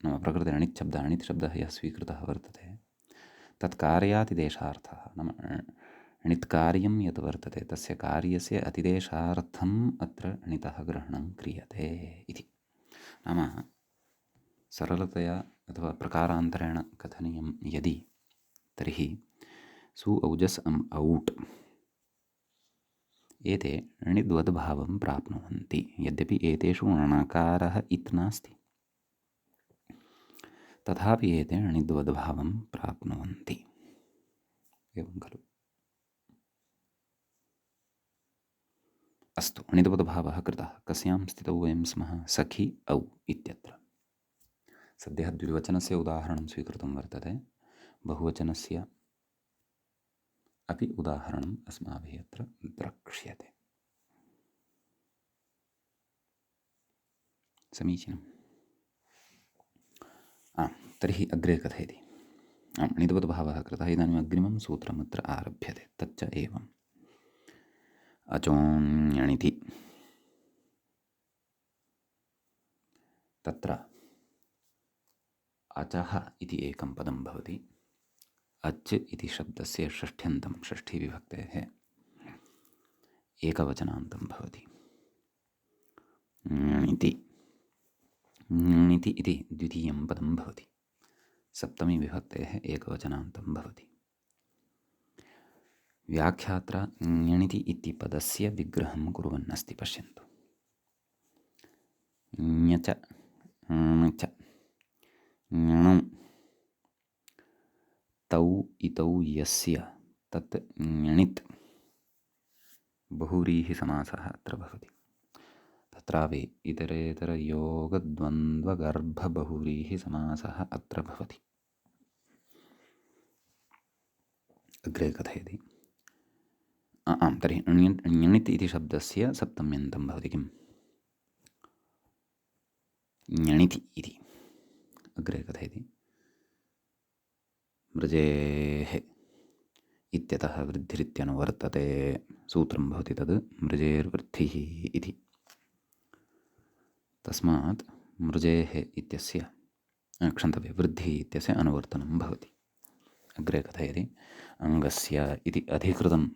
A: नाम प्रकृते णित् शब्दः यः स्वीकृतः वर्तते तत्कार्यातिदेशार्थः, नाम णित्कार्यं यत् वर्तते तस्य कार्यस्य अतिदेशार्थम् अत्र णितः ग्रहणं क्रियते इति। नाम सरलतया अथवा प्रकारान्तरेण कथनीयं यदि, तर्हि सु औजस् अम् औट् एते णिद्वद्भावं प्राप्नुवन्ति, यद्यपि एतेषु णकारः इत् नास्ति, तथापि एते णिद्वद्भावं प्राप्नुवन्ति। एवं खलु? अस्तु, णिद्वद्भावः कृतः। कस्यां स्थितौ वयं स्मः? सखि औ इत्यत्र। सद्यः द्विवचनस्य उदाहरणं स्वीकृतं वर्तते, बहुवचनस्य अपि उदाहरणम् अस्माभिः अत्र द्रक्ष्यते। समीचीनम्। तर्हि अग्रे कथयति णिद्वद्भावः कृतः। इदानीम् अग्रिमं सूत्रम् अत्र आरभ्यते, तच्च एवम् अचोण्यणिति। तत्र अचः इति एकं पदं भवति। अच् इति शब्दस्य षष्ठ्यन्तं, षष्ठीविभक्तेः एकवचनान्तं भवति। णिति, णिति इति द्वितीयं पदं भवति। सप्तमी विभक्तेः एकवचनान्तं भवति। व्याख्यात्र ण्यणिति इति पदस्य विग्रहं कुर्वन्नस्ति, पश्यन्तु। ञच णच णौ तौ इतौ यस्य तत् ण्यणित् बहुव्रीहिसमासः अत्र भवति। तत्रापि इतरेतरयोगद्वन्द्वगर्भबहुव्रीहिसमासः अत्र भवति। अग्रे कथयति। आम् तर्हि ण्यणित् इति शब्दस्य सप्तम्यन्तं भवति किम्? ण्यणिति इति। अग्रे कथयति मृजेः इत्यतः वृद्धिरित्यनुवर्तते। सूत्रं भवति तद् मृजेर्वृद्धिः इति। तस्मात् मृजेः इत्यस्य क्षन्तव्य वृद्धिः इत्यस्य अनुवर्तनं भवति। अग्रे कथयति अङ्गस्य इति अधिकृतम्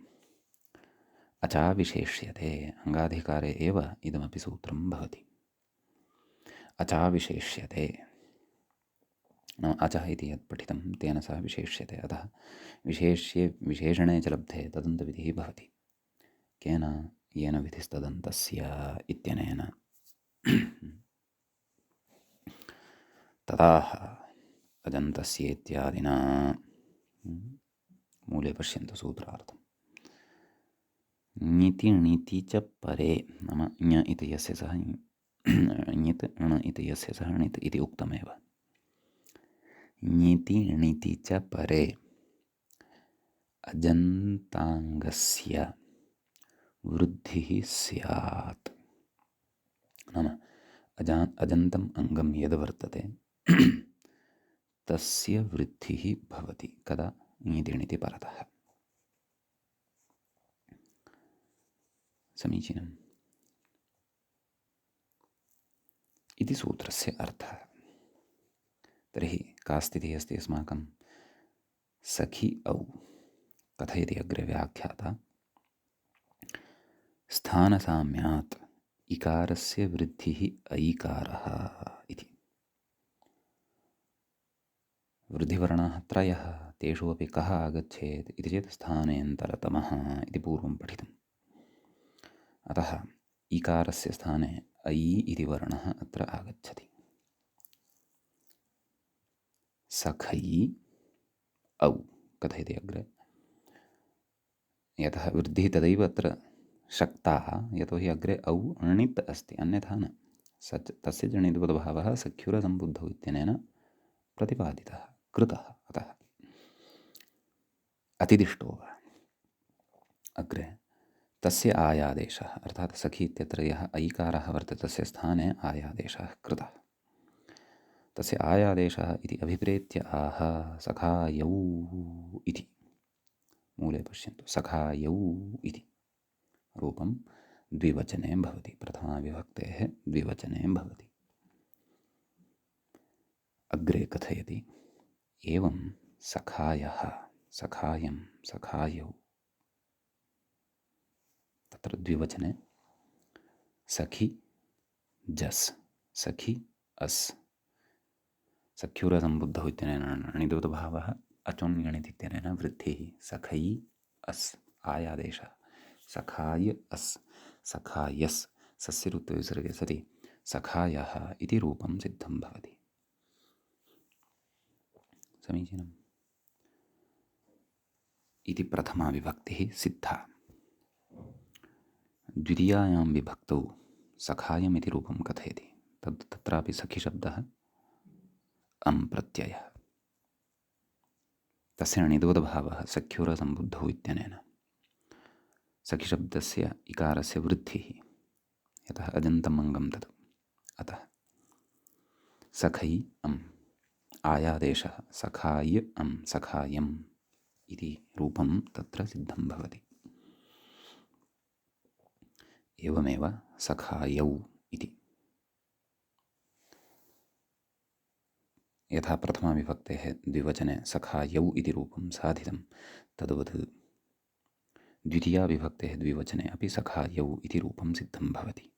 A: अचाविशेष्यते। अङ्गाधिकारे एव इदमपि सूत्रं भवति। अचाविशेष्यते नाम अचः इति यत् पठितं तेन सह विशेष्यते। अतः विशेष्ये विशेषणे च लब्धे तदन्तविधिः भवति। केन? येन विधिस्तदन्तस्य इत्यनेन। तदाह अजन्तस्य इत्यादिना। मूले पश्यन्तु सूत्रार्थम्। ङिति णिति च परे नाम ञ इति यस्य सह ङित् ण इति यस्य सह णित् इति उक्तमेव। ङिति णिति च परे अजन्ताङ्गस्य वृद्धिः स्यात्। नाम अजन्तम् अङ्गं यद् वर्तते तस्य वृद्धिः भवति। कदा? ङिति णिति परतः। समीचीनम् इति सूत्रस्य अर्थः। तर्हि का स्थितिः अस्ति अस्माकं? सखि औ कथयति अग्रे व्याख्याता। स्थानसाम्यात् इकारस्य वृद्धिः ऐकारः इति। वृद्धिवर्णाः त्रयः, तेषु अपि कः आगच्छेत् इति चेत् स्थानेन्तरतमः इति पूर्वं पठितम्। अतः इकारस्य स्थाने ऐ इति वर्णः अत्र आगच्छति। सखै औ कथयति अग्रे। यतः वृद्धिः तदैव अत्र शक्ता, यतोहि अग्रे औ णित् अस्ति, अन्यथा न। तस्य च णिद्वद्भावः सख्युरसम्बुद्धौ इत्यनेन प्रतिपादितः कृतः। अतः अतिदिष्टो वा। अग्रे तस्य आयादेशः अर्थात् सखि इत्यत्र यः ऐकारः वर्तते तस्य स्थाने आयादेशः कृतः। तस्य आयादेशः इति अभिप्रेत्य आह सखायौ इति। मूले पश्यन्तु सखायौ इति रूपं द्विवचने भवति। प्रथमाविभक्तेः द्विवचने भवति। अग्रे कथयति एवं सखायः सखायं सखायौ तत्र द्विवचने सखि जस् सखि अस् सख्युरसम्बुद्धौ इत्यनेन णिद्वद्भावः अचोन्यणित् इत्यनेन वृद्धिः सखै अस् आयादेशः सखाय अस् सखायस् सस्य ऋत्वविसर्गे सति सखायः इति रूपं सिद्धं भवति। समीचीनम् इति प्रथमा विभक्तिः सिद्धा। द्वितीयायां विभक्तौ सखायम् इति रूपं कथयति। तत्रापि सखिशब्दः अं प्रत्ययः। तस्य णिद्वद्भावः सख्युरसम्बुद्धौ इत्यनेन। सखिशब्दस्य इकारस्य वृद्धिः, यतः अजन्तम् अङ्गं तत्। अतः सखै अम् आयादेशः सखाय अं सखायम् इति रूपं तत्र सिद्धं भवति। एवमेव सखायौ इति यथा प्रथमाविभक्तेः द्विवचने सखायौ इति रूपं साधितं तद्वत् द्वितीयाविभक्तेः द्विवचने अपि सखायौ इति रूपं सिद्धं भवति।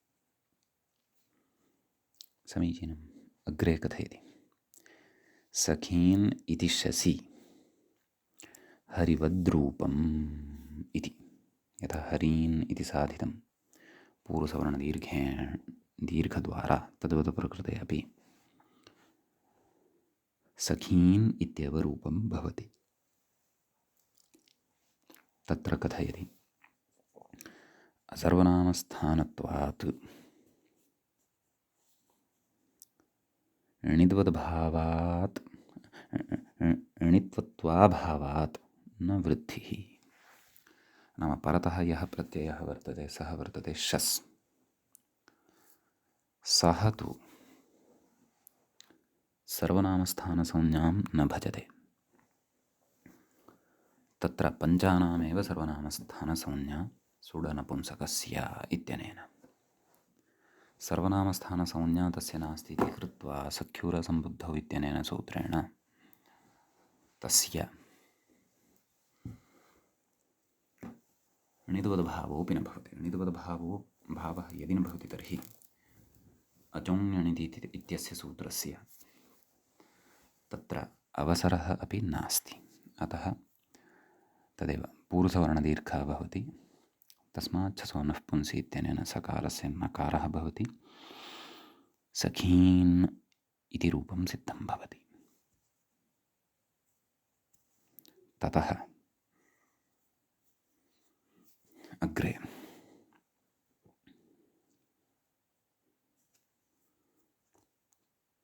A: समीचीनम् अग्रे कथयति सखीन् इति शसि हरिवद्रूपम् इति। यथा हरीन् इति साधितं पूर्वसवर्णदीर्घेण दीर्घद्वारा तद्वत् प्रकृते अपि सखीन् इत्येव रूपं भवति। तत्र कथयति असर्वनामस्थानत्वात् णिद्वद्भावात् णित्वत्वाभावात् न वृद्धिः। नाम परतः यः प्रत्ययः वर्तते सः वर्तते शस्। सः तु सर्वनामस्थानसंज्ञां न भजते। तत्र पञ्चानामेव सर्वनामस्थानसंज्ञा सुडनपुंसकस्य इत्यनेन। सर्वनामस्थानसंज्ञा तस्य नास्ति इति कृत्वा सख्यूरसम्बुद्धौ इत्यनेन सूत्रेण तस्य णितुवद्भावोऽपि न भवति। भावः यदि न भवति तर्हि अचोण्यणिति इत्यस्य सूत्रस्य तत्र अवसरः अपि नास्ति। अतः तदेव पूर्वसवर्णदीर्घः भवति। तस्मात् छसो नः पुंसि इत्यनेन सकारस्य नकारः भवति। सखीन् इति रूपं सिद्धं भवति। ततः अग्रे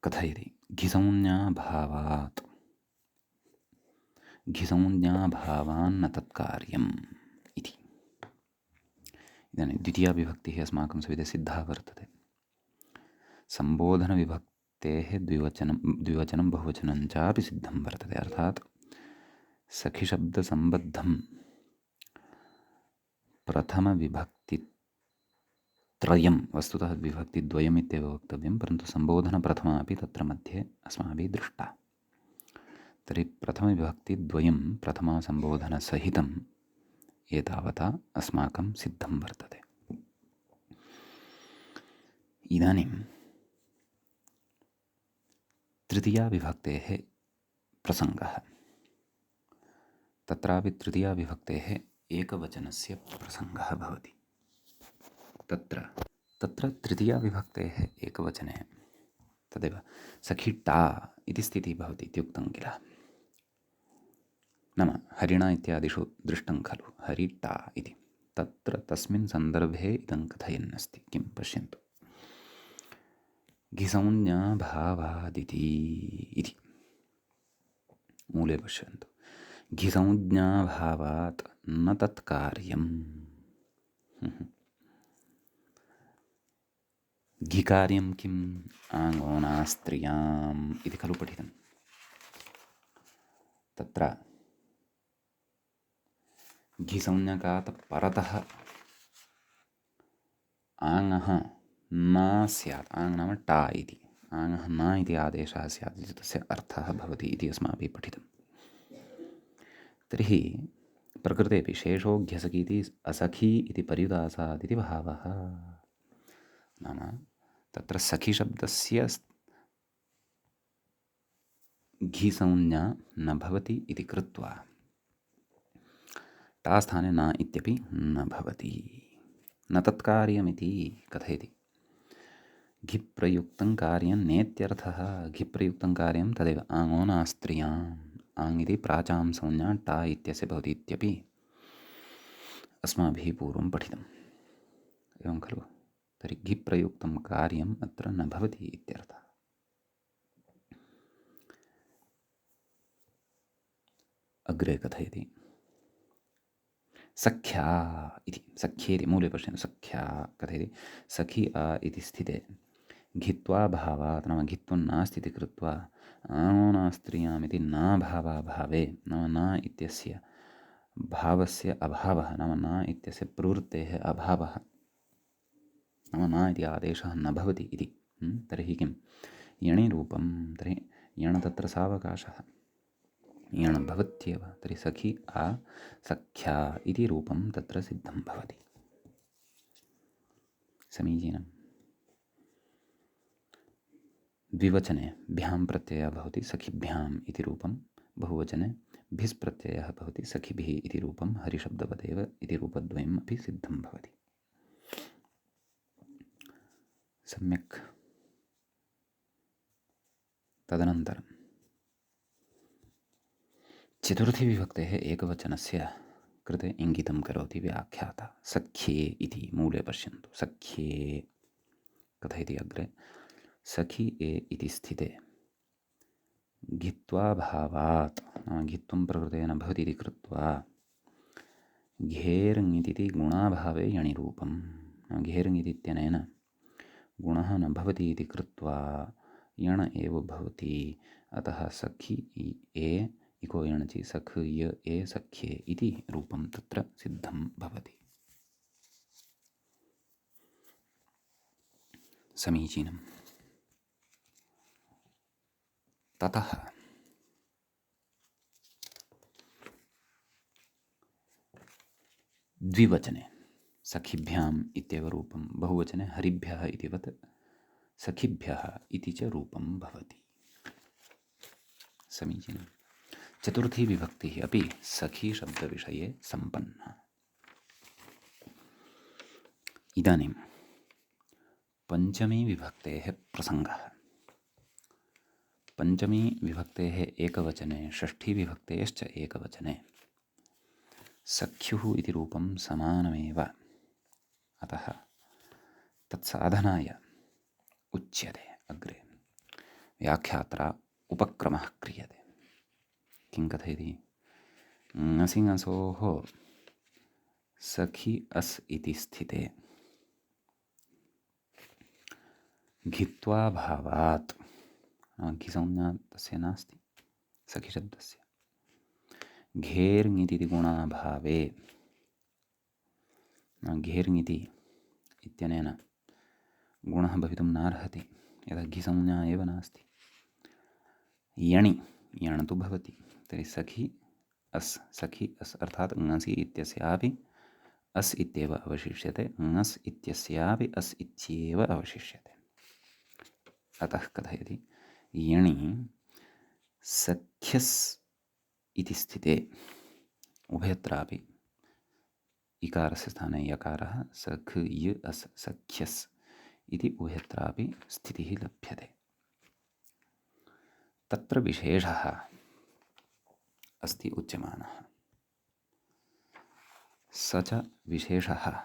A: कथयति घिसंज्ञाभावात् घिसंज्ञाभावान्न तत्कार्यम् इति। इदानीं द्वितीया विभक्तिः अस्माकं सविधे सिद्धा वर्तते। सम्बोधनविभक्तेः द्विवचनं बहुवचनं चापि सिद्धं वर्तते। अर्थात् सखिशब्दसम्बद्धं प्रथमविभक्तित्रयं, वस्तुतः विभक्तिद्वयम् इत्येव वक्तव्यं, परन्तु सम्बोधनप्रथमा अपि तत्र मध्ये अस्माभिः दृष्टा। तर्हि प्रथमविभक्तिद्वयं प्रथमासम्बोधनसहितम् एतावता अस्माकं सिद्धं वर्तते। इदानीं तृतीयाविभक्तेः प्रसङ्गः। तत्रापि तृतीयाविभक्तेः एकवचनस्य प्रसङ्गः भवति। तत्र तृतीयाविभक्तेः एकवचने तदेव सखिटा इति स्थितिः भवति इत्युक्तं किल। नाम हरिणा इत्यादिषु दृष्टं खलु हरिटा इति। तत्र तस्मिन् सन्दर्भे इदं कथयन्नस्ति। किं पश्यन्तु, घिसंज्ञाभावादिति इति मूले पश्यन्तु। घिसंज्ञाभावात् न तत्कार्यम्। घिकार्यं किम्? आङ्गोनास्त्रियाम् इति खलु पठितं। तत्र घिसंज्ञकात् परतः आङ्गः न स्यात्। आङ् नाम टा इति। आङ्गः न इति आदेशः स्यात् इति तस्य अर्थः भवति इति अस्माभिः पठितं। तर्हि प्रकृतेपि शेषोऽघ्यसखीति असखी इति पर्युदासादिति भावः। नाम तत्र सखिशब्दस्य घिसंज्ञा न भवति इति कृत्वा टास्थाने न इत्यपि न भवति। न तत्कार्यमिति कथयति। घिप्रयुक्तं कार्यं नेत्यर्थः। घिप्रयुक्तं कार्यं तदेव आङ्गो नास्त्रियाम्। आङ् इति प्राचां संज्ञा टा इत्यस्य भवति इत्यपि अस्माभिः पूर्वं पठितम्। एवं खलु। तर्हि घिप्रयुक्तं कार्यम् अत्र न भवति इत्यर्थः। अग्रे कथयति सख्या इति। सख्येति मूले पश्यन्तु। सख्या कथयति सखी इति स्थिते घित्वा भावात्, नाम घित्वं नास्ति इति कृत्वा आङ्गो नास्त्रियामिति नाभावाभावे, नाम न इत्यस्य भावस्य अभावः, नाम न इत्यस्य प्रवृत्तेः अभावः, नाम न इति आदेशः न भवति इति। तर्हि किं यणिरूपं। तर्हि यण तत्र सावकाशः, यण भवत्येव। तर्हि सखी सख्या इति रूपं तत्र सिद्धं भवति। समीचीनं। द्विवचने भ्यां प्रत्ययः भवति सखिभ्याम् इति रूपं। बहुवचने भिस् प्रत्ययः भवति सखिभिः इति रूपं। हरिशब्दवदेव इति रूपद्वयम् अपि सिद्धं भवति। सम्यक्। तदनन्तरं चतुर्थीविभक्तेः एकवचनस्य कृते इङ्गितं करोति व्याख्याता। सख्ये इति मूले पश्यन्तु। सख्ये कथयति अग्रे सखी ए इति स्थिते घित्वा भावात् नाम घित्वं प्रकृतेन भवति इति कृत्वा घेर्ङिति गुणाभावे यणिरूपं घेर्ङिति इत्यनेन गुणः न भवति इति कृत्वा यण एव भवति। अतः सखि ए इको यणचि सख य ए सख्ये इति रूपं तत्र सिद्धं भवति। समीचीनम्। ततः द्विवचने सखिभ्याम् इत्येव रूपं, बहुवचने हरिभ्यः इतिवत् सखिभ्यः इति च रूपं भवति। समीचीनं। चतुर्थी विभक्तिः अपि सखी शब्दविषये सम्पन्ना। इदानीं पञ्चमी विभक्तेः प्रसङ्गः। पञ्चमी विभक्तेः एकवचने, षष्ठी विभक्तेश्च एकवचने सख्युः इति रूपं समानमेव। अतः तत्साधनाय उच्यते अग्रे व्याख्यात्रा उपक्रमः क्रियते। किं कथयति? ङसिङसोः सखि अस् इति स्थिते घित्वा भावात्, घिसंज्ञा तस्य नास्ति सखिशब्दस्य, घेर्ङिति गुणाभावे, घेर्ङिति इत्यनेन गुणः भवितुं नार्हति, यदा घिसंज्ञा एव नास्ति। यणि यण तु भवति, तर्हि सखि अस् अर्थात् ङसि इत्यस्यापि अस् इत्येव अवशिष्यते, ङस् इत्यस्यापि अस् इत्येव अवशिष्यते। अतः कथयति यणि सख्यस् इति स्थिते, उभयत्रापि इकारस्य स्थाने यकारः, सख य अस् सख्यस् इति उभयत्रापि स्थितिः लभ्यते। तत्र विशेषः अस्ति उच्यमानः। स च विशेषः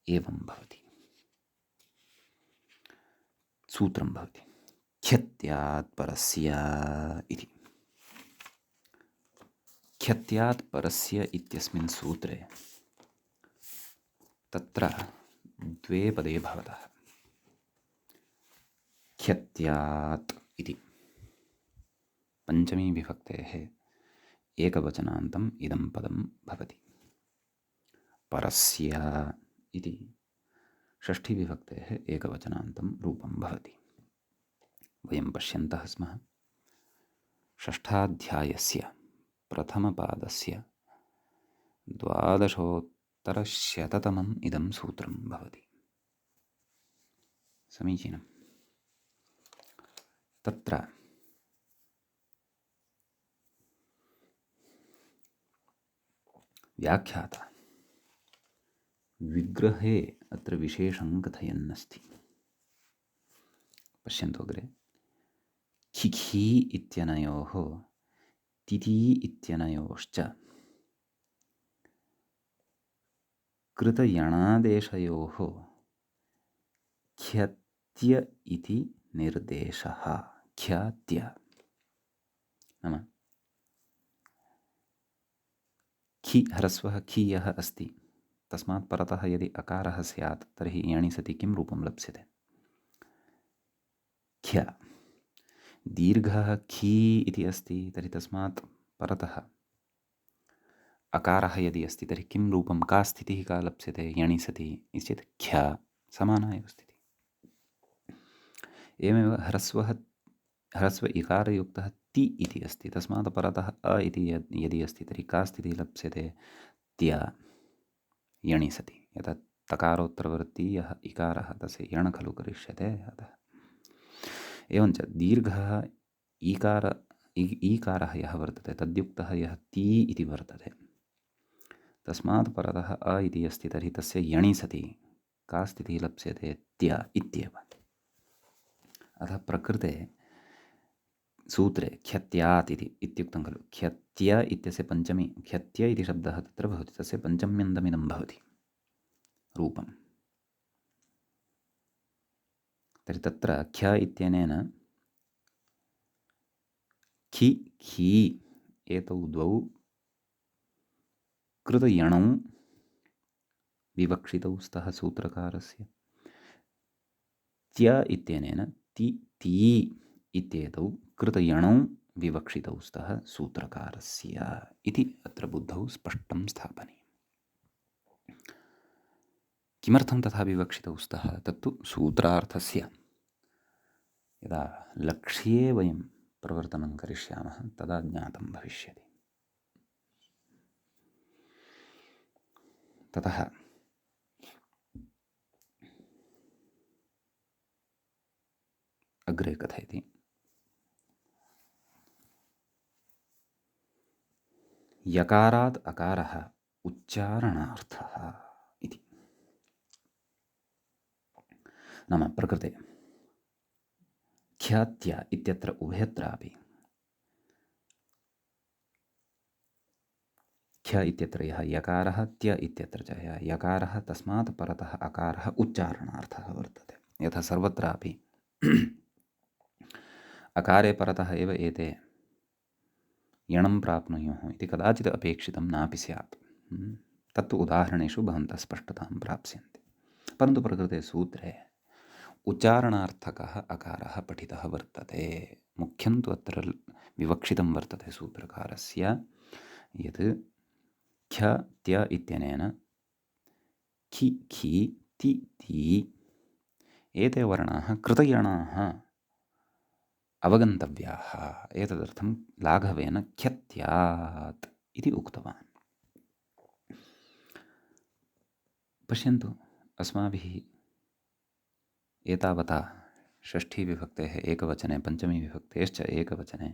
A: एवं भवति। सूत्रं भवति ख्यत्यात् परस्य इति। ख्यत्यात् परस्य इत्यस्मिन् सूत्रे तत्र द्वे पदे भवतः ख्यत्यात् इति पञ्चमी विभक्तेः एकवचनान्तम् इदं पदं भवति। परस्य इति षष्ठी विभक्तेः एकवचनान्तं रूपं भवति। वयं पश्यन्तः स्मः षष्ठाध्यायस्य प्रथमपादस्य 1200-तमम् इदं सूत्रं भवति। समीचीनं। तत्र व्याख्याता विग्रहे अत्र विशेषं कथयन्नस्ति। पश्यन्तु अग्रे खिखी इत्यनयोः तिथि इत्यनयोश्च कृतयणादेशयोः ख्यत्य इति निर्देशः। ख्यात्य नाम खि ह्रस्वः खीयः अस्ति, तस्मात् परतः यदि अकारः स्यात् तर्हि यणि सति किं रूपं लप्स्यते? ख्य। दीर्घः खी इति अस्ति तर्हि तस्मात् परतः अकारः यदि अस्ति तर्हि किं रूपं, का स्थितिः का लप्स्यते यणि सति चेत् ख्य, समाना एव स्थितिः। एवमेव ह्रस्व इकारयुक्तः ति इति अस्ति, तस्मात् परतः अ इति यदि अस्ति तर्हि का स्थितिः लप्स्यते? त्य यणि सति। यथा तकारोत्तरवर्तीयः इकारः तस्य यण खलु करिष्यते। अतः एवञ्च दीर्घः ईकारः यः वर्तते तद्युक्तः यः ती इति वर्तते, तस्मात् परतः अ इति अस्ति तर्हि तस्य यणि सति का स्थितिः लप्स्यते? त्य इत्येव। अतः प्रकृते सूत्रे ख्यत्यात् इत्युक्तं खलु, ख्यत्य इत्यस्य पञ्चमी, ख्यत्य इति शब्दः तत्र भवति, तस्य पञ्चम्यन्तमिदं भवति रूपं। तर्हि तत्र ख्य इत्यनेन खि खी एतौ द्वौ कृतयणौ विवक्षितौ स्तः सूत्रकारस्य। त्य इत्यनेन ति ती इत्येतौ कृतयणौ विवक्षितौ स्तः सूत्रकारस्य इति अत्र बुद्धौ स्पष्टं स्थापनीयम्। किमर्थं तथा विवक्षितौ स्तः? तत्तु सूत्रार्थस्य यदा लक्ष्ये वयं प्रवर्तनं करिष्यामः तदा ज्ञातं भविष्यति। ततः अग्रे कथयति यकारात् अकारः उच्चारणार्थः इति। नाम प्रकृते ख्यात्य इत्यत्र उभयत्रापि ख्य इत्यत्र यः यकारः त्य इत्यत्र च यः यकारः तस्मात् परतः अकारः उच्चारणार्थः वर्तते। यथा सर्वत्रापि अकारे परतः एव एते यणं प्राप्नुयुः इति कदाचित् अपेक्षितं नापि स्यात्। तत्तु उदाहरणेषु भवन्तः स्पष्टतां प्राप्स्यन्ते। परन्तु प्रकृते सूत्रे उच्चारणार्थकः अकारः पठितः वर्तते। मुख्यं तु अत्र विवक्षितं वर्तते सूत्रकारस्य यत् ख्य त्य इत्यनेन खि खि ति ती एते वर्णाः कृतयणाः अवगन्तव्याः। एतदर्थं लाघवेन ख्यत्यात् इति उक्तवान्। पश्यन्तु, अस्माभिः एतावता षष्ठीविभक्तेः एकवचने पञ्चमीविभक्तेश्च एकवचने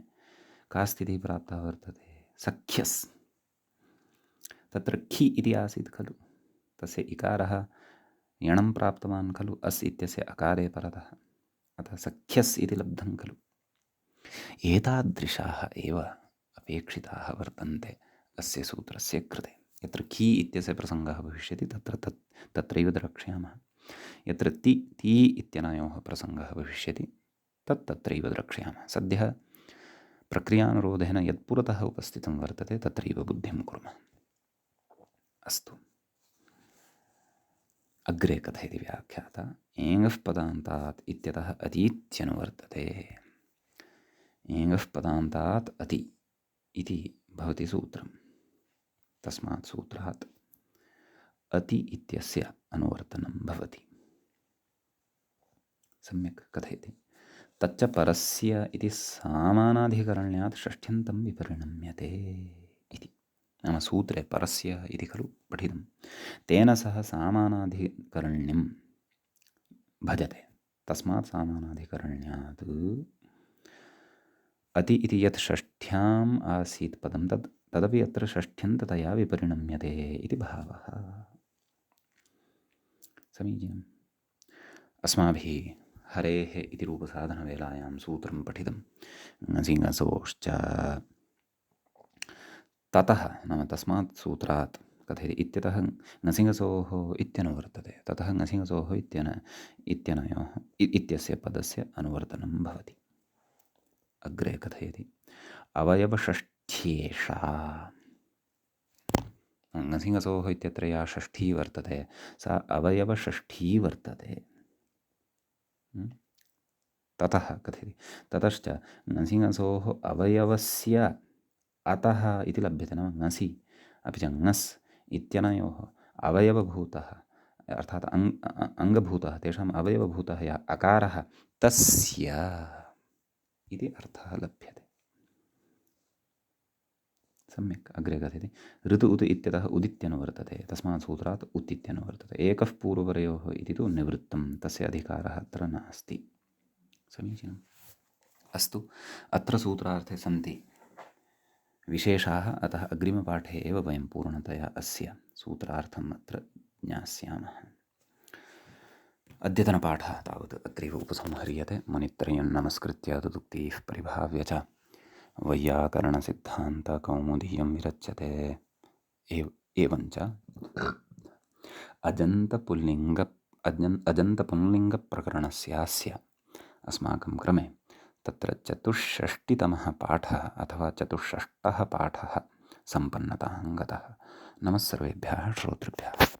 A: का स्थितिः प्राप्ता वर्तते? सख्यस्। तत्र खि इति आसीत् खलु, तस्य इकारः यणं प्राप्तवान् खलु अस् इत्यस्य अकारे परतः, अतः सख्यस् इति लब्धं खलु। एतादृशाः एव अपेक्षिताः वर्तन्ते अस्य सूत्रस्य कृते। यत्र खि इत्यस्य प्रसङ्गः भविष्यति तत्रैव द्रक्ष्यामः। यत्र ति ती इत्यनयोः प्रसङ्गः भविष्यति तत्रैव द्रक्ष्यामः। सद्यः प्रक्रियानुरोधेन यत्पुरतः उपस्थितं वर्तते तत्रैव बुद्धिं कुर्मः। अस्तु, अग्रे कथयति व्याख्याता एङः पदान्तात् इत्यतः अतीत्यनुवर्तते। एङः पदान्तात् अति इति भवति सूत्रं। तस्मात् सूत्रात् अति इत्यस्य अनुवर्तनं भवति। सम्यक् कथयति तच्च परस्य इति सामानाधिकरण्यात् षष्ठ्यन्तं विपरिणम्यते इति। नाम सूत्रे परस्य इति खलु पठितं, तेन सह सामानाधिकरण्यं भजते। तस्मात् सामानाधिकरण्यात् अति इति यत् षष्ठ्याम् आसीत् पदं तदपि अत्र षष्ठ्यन्ततया विपरिणम्यते इति भावः। समीचीनम्। अस्माभिः हरेः इति रूपसाधनवेलायां सूत्रं पठितं ङसिङसोश्च। ततः नाम तस्मात् सूत्रात् कथयति इत्यतः ङसिङसोः इत्यनुवर्तते। ततः ङसिङसोः इत्यनयोः इत्यस्य पदस्य अनुवर्तनं भवति। अग्रे कथयति अवयवषष्ठ्येषा। ङसिङसोः इत्यत्र या षष्ठी वर्तते सा अवयवषष्ठी वर्तते। ततः कथयति ततश्च ङसिङसोः अवयवस्य अतः इति लभ्यते। नाम ङसि अपि च ङस् इत्यनयोः अवयवभूतः अर्थात् अङ्गभूतः तेषाम् अवयवभूतः यः अकारः तस्य इति अर्थः लभ्यते। सम्यक्। अग्रे कथयति ऋतु उत् इत्यतः उदित्यनुवर्तते। तस्मात् सूत्रात् उत् इत्यनुवर्तते। एकः पूर्वपरयोः इति तु निवृत्तं, तस्य अधिकारः अत्र नास्ति। समीचीनम्। अस्तु, अत्र सूत्रार्थे सन्ति विशेषाः, अतः अग्रिमपाठे एव वयं पूर्णतया अस्य सूत्रार्थम् अत्र ज्ञास्यामः। अद्यतनपाठः तावत् अग्रेव उपसंह्रियते। मुनित्रयं नमस्कृत्य तदुक्तिः परिभाव्य च वैयाकरणसिद्धान्तकौमुदीयं विरच्यते। एवञ्च अजन्तपुल्लिङ्गप्रकरणस्यास्य अस्माकं क्रमे तत्र चतुष्षष्टितमः पाठः अथवा चतुष्षष्टः पाठः सम्पन्नतां गतः। नमः सर्वेभ्यः श्रोतृभ्यः।